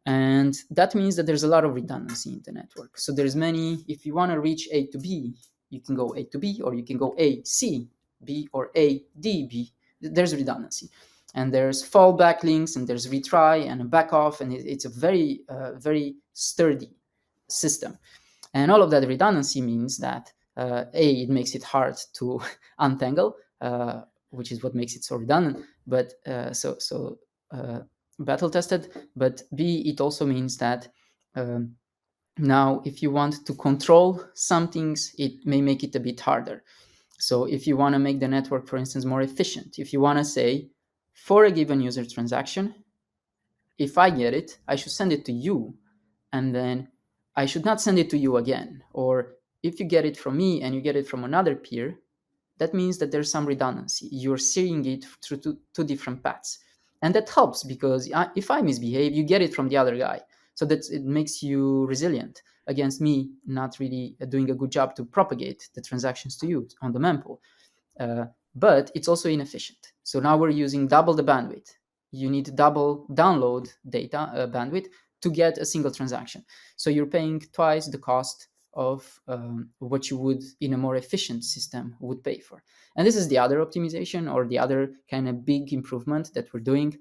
And that means that there's a lot of redundancy in the network. So there's many, if you want to reach A to B, you can go A to B, or you can go A, C, B, or A, D, B. There's redundancy. And there's fallback links, and there's retry and a back off, and it's a very, very sturdy system. And all of that redundancy means that it makes it hard to untangle, which is what makes it so redundant. But battle tested. But B, it also means that now, if you want to control some things, it may make it a bit harder. So if you want to make the network, for instance, more efficient, if you want to say, for a given user transaction, if I get it, I should send it to you, and then I should not send it to you again. Or if you get it from me and you get it from another peer, that means that there's some redundancy. You're seeing it through two different paths. And that helps, because if I misbehave, you get it from the other guy. So that it makes you resilient against me not really doing a good job to propagate the transactions to you on the mempool. But it's also inefficient. So now we're using double the bandwidth. You need double download data bandwidth to get a single transaction. So you're paying twice the cost of what you would in a more efficient system would pay for. And this is the other optimization, or the other kind of big improvement that we're doing,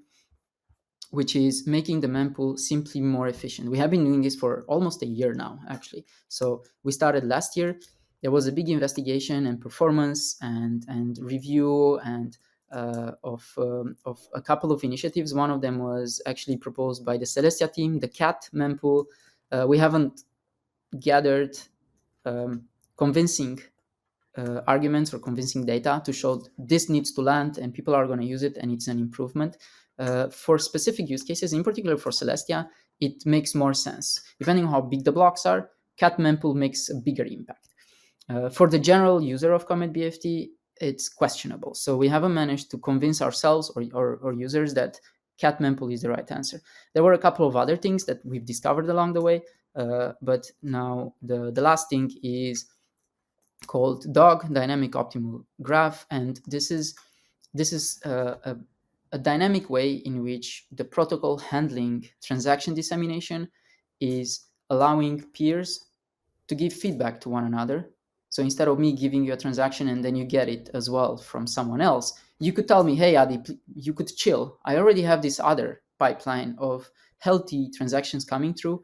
which is making the mempool simply more efficient. We have been doing this for almost a year now, actually. So we started last year. There was a big investigation and performance and review and of a couple of initiatives. One of them was actually proposed by the Celestia team, the CAT mempool. We haven't gathered convincing arguments or convincing data to show this needs to land and people are going to use it and it's an improvement. For specific use cases, in particular for Celestia, it makes more sense. Depending on how big the blocks are, CAT mempool makes a bigger impact. For the general user of CometBFT, it's questionable. So we haven't managed to convince ourselves or users that CAT mempool is the right answer. There were a couple of other things that we've discovered along the way, but now the last thing is called DOG, Dynamic Optimal Graph, and this is a dynamic way in which the protocol handling transaction dissemination is allowing peers to give feedback to one another. So instead of me giving you a transaction and then you get it as well from someone else, you could tell me, hey, Adi, you could chill. I already have this other pipeline of healthy transactions coming through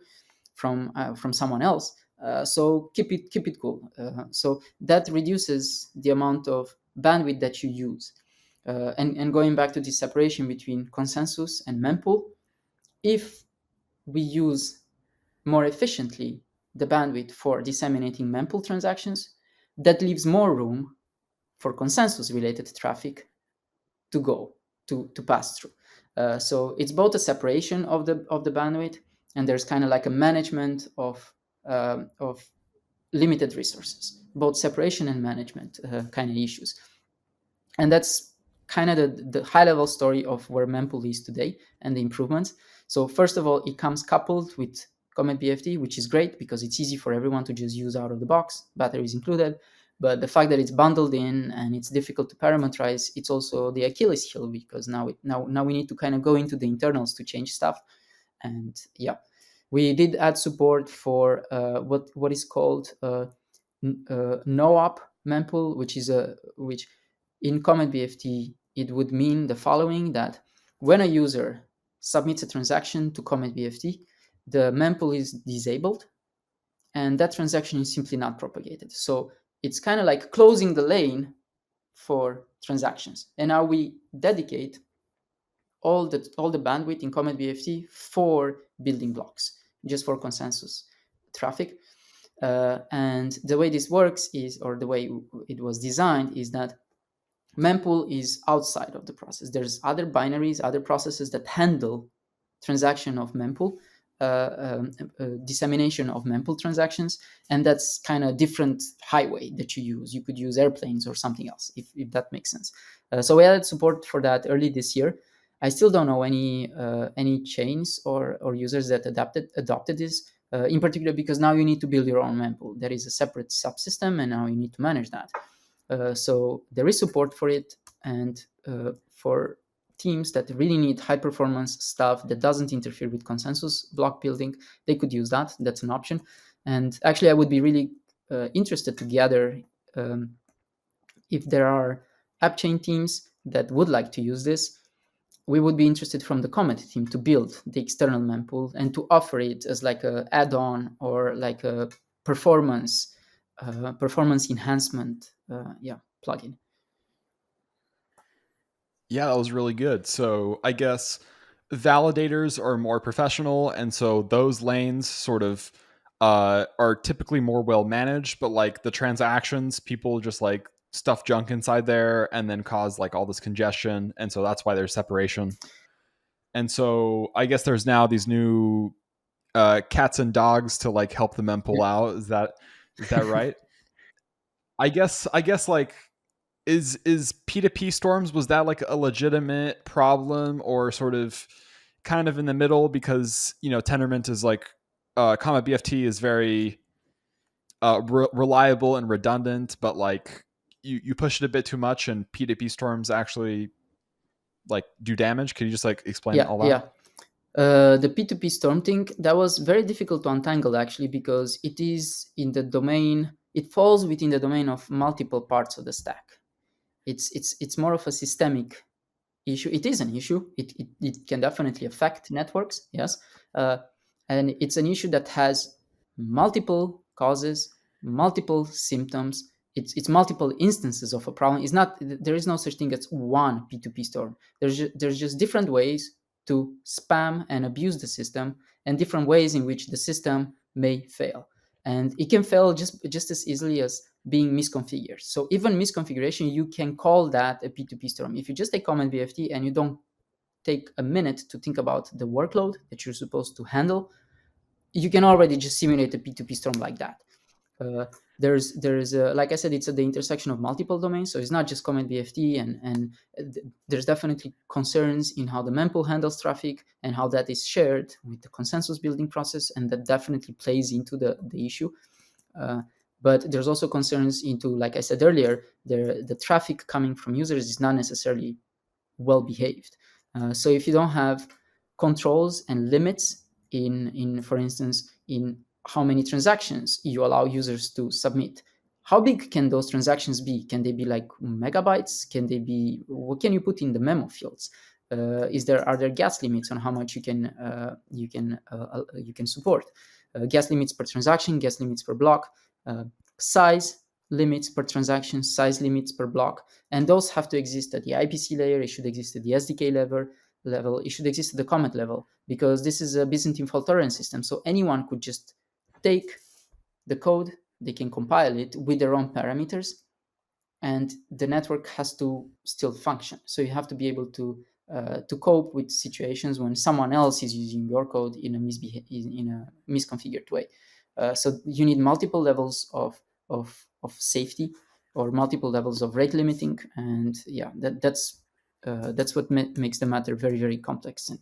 from someone else. So keep it cool. So that reduces the amount of bandwidth that you use. And going back to the separation between consensus and mempool, if we use more efficiently the bandwidth for disseminating mempool transactions, that leaves more room for consensus-related traffic to go to pass through. So it's both a separation of the bandwidth, and there's kind of like a management of limited resources, both separation and management kind of issues. And that's kind of the high-level story of where mempool is today and the improvements. So first of all, it comes coupled with CometBFT, which is great because it's easy for everyone to just use out of the box, batteries included. But the fact that it's bundled in and it's difficult to parameterize, it's also the Achilles heel, because now we need to kind of go into the internals to change stuff. And yeah, we did add support for what is called no-op mempool, which in CometBFT it would mean the following: that when a user submits a transaction to CometBFT, the mempool is disabled, and that transaction is simply not propagated. So it's kind of like closing the lane for transactions. And now we dedicate all the bandwidth in CometBFT for building blocks, just for consensus traffic. And the way this works is, or the way it was designed, is that mempool is outside of the process. There's other binaries, other processes that handle transaction of mempool, dissemination of mempool transactions, and that's kind of different highway that you use. You could use airplanes or something else, if that makes sense. So we added support for that early this year. I still don't know any chains or users that adopted this, in particular because now you need to build your own mempool. There is a separate subsystem, and now you need to manage that. So there is support for it, and for teams that really need high performance stuff that doesn't interfere with consensus block building, they could use that. That's an option. And actually, I would be really interested to gather if there are app chain teams that would like to use this. We would be interested from the Comet team to build the external mempool and to offer it as like a add-on or like a performance enhancement plugin. Yeah, that was really good. So I guess validators are more professional, and so those lanes sort of are typically more well managed. But like the transactions, people just like stuff junk inside there and then cause like all this congestion, and so that's why there's separation. And so I guess there's now these new cats and dogs to like help the mempool out. Is that right? I guess like is P2P storms, was that like a legitimate problem or sort of kind of in the middle? Because Tendermint is like CometBFT is very reliable and redundant, but like you push it a bit too much and P2P storms actually like do damage. Can you just like explain all that? Yeah. The P2P storm thing, that was very difficult to untangle actually, because it is in the domain, it falls within the domain of multiple parts of the stack. It's more of a systemic issue. It is an issue. It can definitely affect networks, yes. Uh, and it's an issue that has multiple causes, multiple symptoms. It's multiple instances of a problem. It's not, there is no such thing as one P2P storm. There's just different ways to spam and abuse the system, and different ways in which the system may fail. And it can fail just as easily as being misconfigured. So even misconfiguration, you can call that a P2P storm. If you just take CometBFT and you don't take a minute to think about the workload that you're supposed to handle, you can already just simulate a P2P storm like that. Uh, there's like I said, it's at the intersection of multiple domains, so it's not just CometBFT, and there's definitely concerns in how the mempool handles traffic and how that is shared with the consensus building process, and that definitely plays into the issue. Uh, but there's also concerns into, like I said earlier, the traffic coming from users is not necessarily well behaved. So if you don't have controls and limits in for instance, in how many transactions you allow users to submit, how big can those transactions be? Can they be like megabytes? Can they be, what can you put in the memo fields? Are there gas limits on how much you can support? Gas limits per transaction, gas limits per block, uh, size limits per transaction, size limits per block, and those have to exist at the IBC layer. It should exist at the SDK level. It should exist at the Comet level, because this is a Byzantine fault tolerance system. So anyone could just take the code, they can compile it with their own parameters, and the network has to still function. So you have to be able to cope with situations when someone else is using your code in a misconfigured way. So you need multiple levels of safety, or multiple levels of rate limiting, and yeah, that's what makes the matter very, very complex and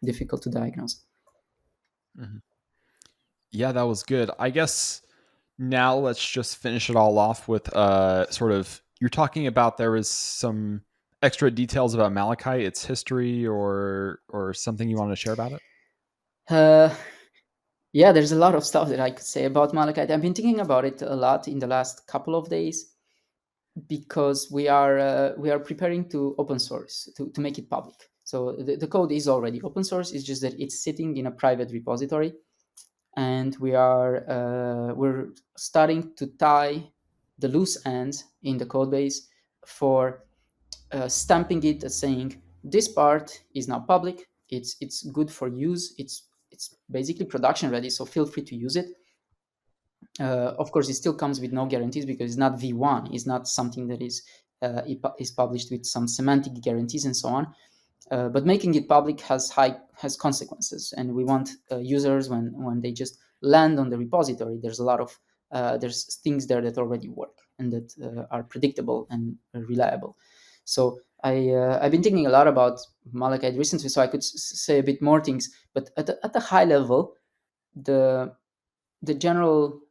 difficult to diagnose. Mhm. Yeah, that was good. I guess now let's just finish it all off with sort of, you're talking about there is some extra details about Malachite, its history, or something you want to share about it. Uh, yeah, there's a lot of stuff that I could say about Malachite. I've been thinking about it a lot in the last couple of days, because we are preparing to open source, to make it public. So the code is already open source. It's just that it's sitting in a private repository, and we're starting to tie the loose ends in the code base for stamping it as saying this part is now public. It's good for use. It's basically production ready. So feel free to use it. Of course, it still comes with no guarantees, because it's not V1. It's not something that is published with some semantic guarantees and so on. But making it public has consequences, and we want users, when they just land on the repository, there's a lot of there's things there that already work and that are predictable and reliable. So I've been thinking a lot about Malachite recently, so I could say a bit more things. But at the high level, the the general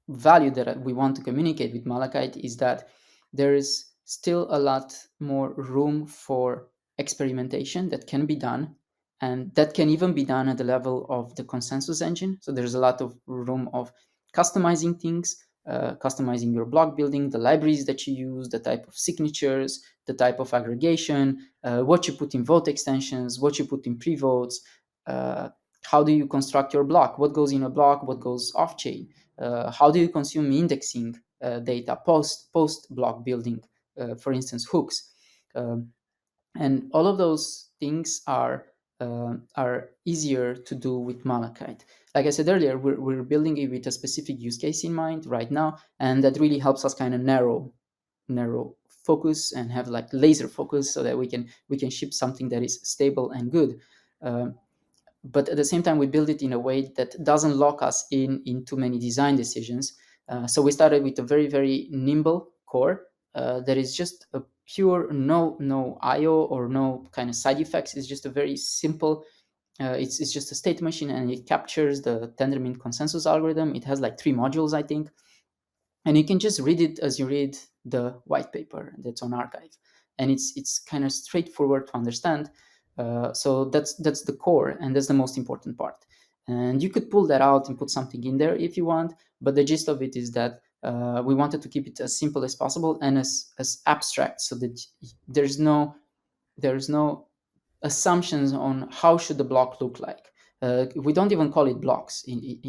value that we want to communicate with Malachite is that there is still a lot more room for experimentation that can be done, and that can even be done at the level of the consensus engine. So there's a lot of room of customizing things, customizing your block building, the libraries that you use, the type of signatures, the type of aggregation, what you put in vote extensions, what you put in pre-votes, uh, how do you construct your block, what goes in a block, what goes off chain, how do you consume indexing data post block building, for instance hooks. Um, and all of those things are easier to do with Malachite. Like I said earlier, we're building it with a specific use case in mind right now, and that really helps us kind of narrow focus and have like laser focus, so that we can ship something that is stable and good. Um, but at the same time, we build it in a way that doesn't lock us in too many design decisions. So we started with a very, very nimble core that is just a pure no IO or no kind of side effects. It's just a very simple. It's just a state machine, and it captures the Tendermint consensus algorithm. It has like 3 modules, I think, and you can just read it as you read the white paper that's on archive, and it's kind of straightforward to understand. So that's the core, and that's the most important part. And you could pull that out and put something in there if you want, but the gist of it is that we wanted to keep it as simple as possible and as abstract, so that there's no assumptions on how should the block look like. We don't even call it blocks.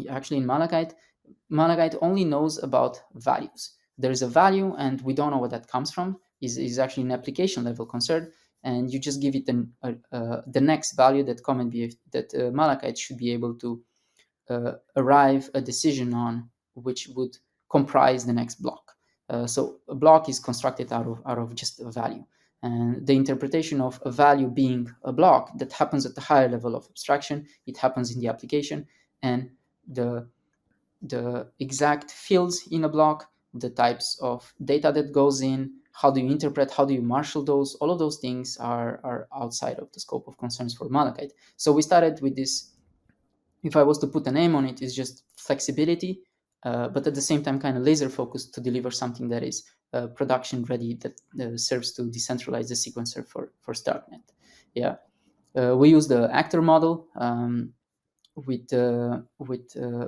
Actually, in Malachite only knows about values. There is a value, and we don't know where that comes from. Is actually an application level concern, and you just give it the next value that Malachite should be able to arrive a decision on, which would comprise the next block. So a block is constructed out of just a value. And the interpretation of a value being a block, that happens at the higher level of abstraction. It happens in the application, and the exact fields in a block, the types of data that goes in, how do you interpret, how do you marshal those, all of those things are outside of the scope of concerns for Malachite. So we started with this, if I was to put a name on it, is just flexibility, but at the same time kind of laser focused to deliver something that is production ready, that serves to decentralize the sequencer for Starknet. Yeah, we use the actor model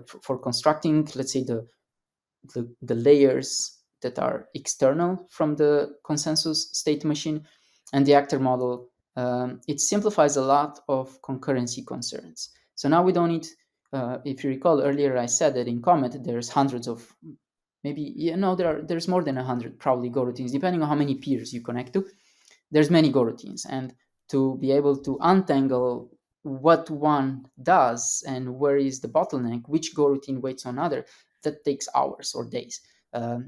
for constructing, let's say, the layers that are external from the consensus state machine. And the actor model, it simplifies a lot of concurrency concerns. So now we don't need, if you recall earlier, I said that in Comet there's hundreds of, maybe, there's more than 100 probably coroutines, depending on how many peers you connect to. There's many coroutines, and to be able to untangle what one does and where is the bottleneck, which coroutine waits on other, that takes hours or days.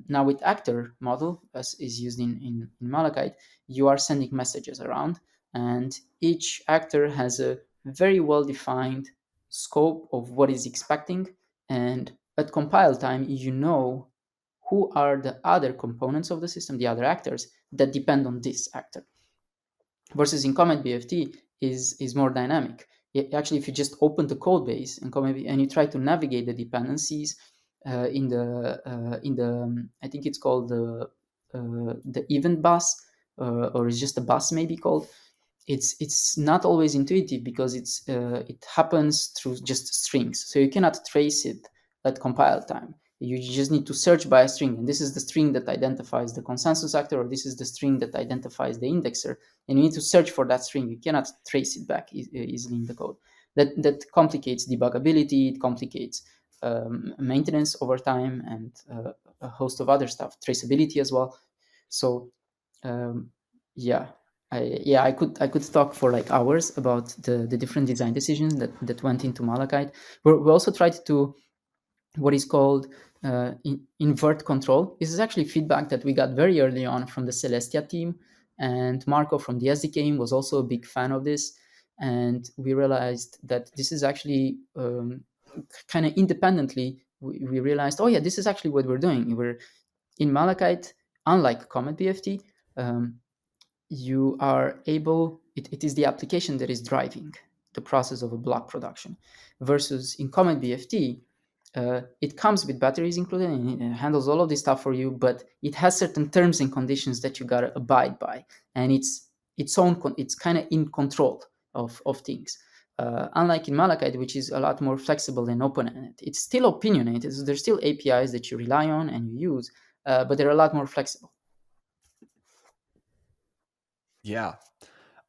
Now with actor model, as is used in Malachite, you are sending messages around, and each actor has a very well-defined scope of what is expecting, and at compile time, you know who are the other components of the system, the other actors, that depend on this actor. Versus in CometBFT is more dynamic. Actually, if you just open the code base and you try to navigate the dependencies in the I think it's called the event bus, or it's just a bus maybe called. It's not always intuitive, because it happens through just strings, so you cannot trace it at compile time. You just need to search by a string, and this is the string that identifies the consensus actor, or this is the string that identifies the indexer, and you need to search for that string. You cannot trace it back easily in the code. That complicates debuggability. It complicates maintenance over time, and a host of other stuff, traceability as well. So yeah, I could talk for like hours about the different design decisions that went into Malachite. We also tried to what is called invert control. This is actually feedback that we got very early on from the Celestia team, and Marco from the SDK was also a big fan of this. And we realized that this is actually kind of independently, we realized, oh yeah, this is actually what we're doing. We're in Malachite, unlike CometBFT, you are able, it is the application that is driving the process of a block production. Versus in CometBFT, it comes with batteries included, and it handles all of this stuff for you, but it has certain terms and conditions that you gotta abide by, and it's kind of in control of things. Unlike in Malachite, which is a lot more flexible and open-ended. It's still opinionated, so there's still APIs that you rely on and you use, but they're a lot more flexible. Yeah,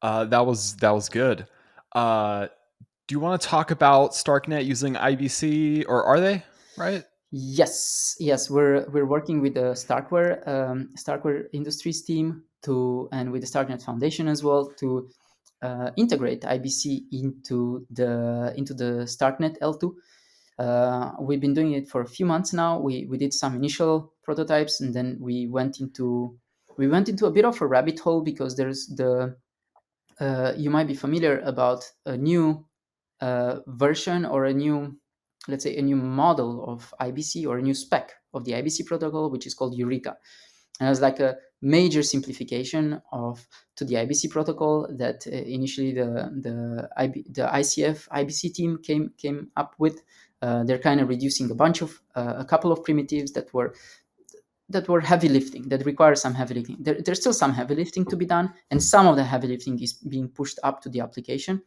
that was good. Do you want to talk about Starknet using IBC, or are they right? Yes, we're working with the Starkware Industries team and with the Starknet Foundation as well, to integrate IBC into the Starknet L2. We've been doing it for a few months now. We did some initial prototypes, and then we went into a bit of a rabbit hole, because there's you might be familiar about a new version, or let's say a new model of IBC, or a new spec of the IBC protocol, which is called Eureka. And it's like a major simplification to the IBC protocol that initially the ICF IBC team came up with. They're kind of reducing a couple of primitives that were that were heavy lifting, that require some heavy lifting. There's still some heavy lifting to be done, and some of the heavy lifting is being pushed up to the application.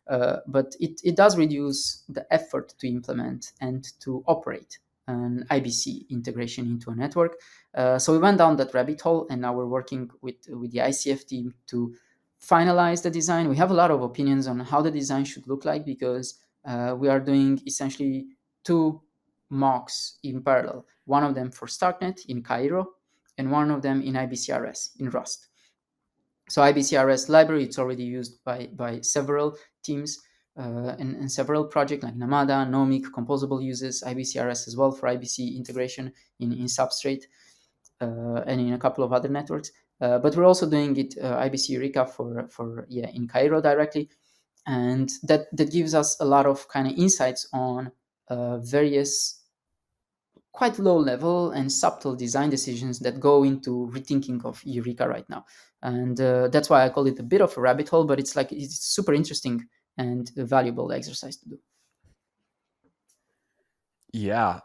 But it does reduce the effort to implement and to operate an IBC integration into a network. So we went down that rabbit hole, and now we're working with the ICF team to finalize the design. We have a lot of opinions on how the design should look like, because we are doing essentially two mocks in parallel. One of them for Starknet in Cairo, and one of them in IBCRS in Rust. So IBCRS library, it's already used by several teams and several projects like Namada, Nomic, Composable uses IBCRS as well for IBC integration in Substrate and in a couple of other networks. But we're also doing it IBC Eureka for in Cairo directly, and that gives us a lot of kind of insights on various quite low level and subtle design decisions that go into rethinking of Eureka right now. And that's why I call it a bit of a rabbit hole, but it's super interesting and a valuable exercise to do. Yeah.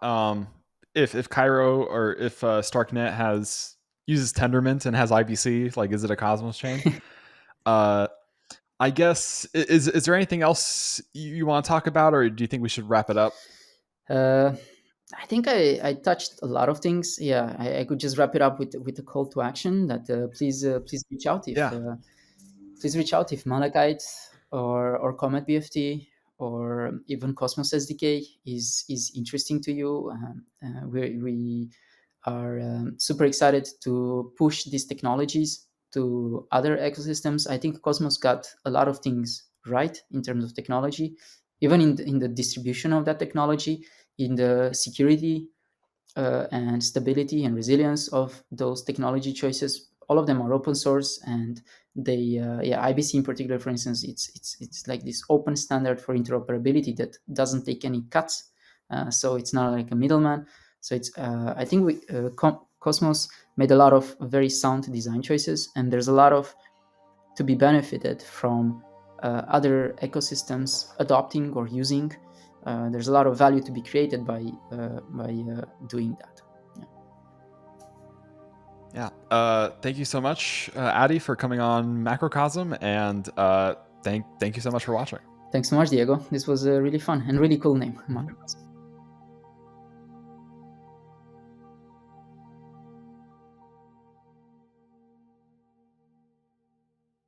If Cairo or if Starknet uses Tendermint and has IBC, like, is it a Cosmos chain? I guess, is there anything else you want to talk about, or do you think we should wrap it up? I think I touched a lot of things. Yeah, I could just wrap it up with a call to action that please reach out if Malachite or CometBFT or even Cosmos SDK is interesting to you. We are super excited to push these technologies to other ecosystems. I think Cosmos got a lot of things right in terms of technology, even in the distribution of that technology, in the security and stability and resilience of those technology choices. All of them are open source, and they IBC in particular, for instance, it's like this open standard for interoperability that doesn't take any cuts, so it's not like a middleman. So it's I think Cosmos made a lot of very sound design choices, and there's a lot of to be benefited from other ecosystems adopting or using. There's a lot of value to be created by doing that. Yeah. Thank you so much, Adi, for coming on Macrocosm, and thank you so much for watching. Thanks so much, Diego. This was really fun and really cool name, Macrocosm.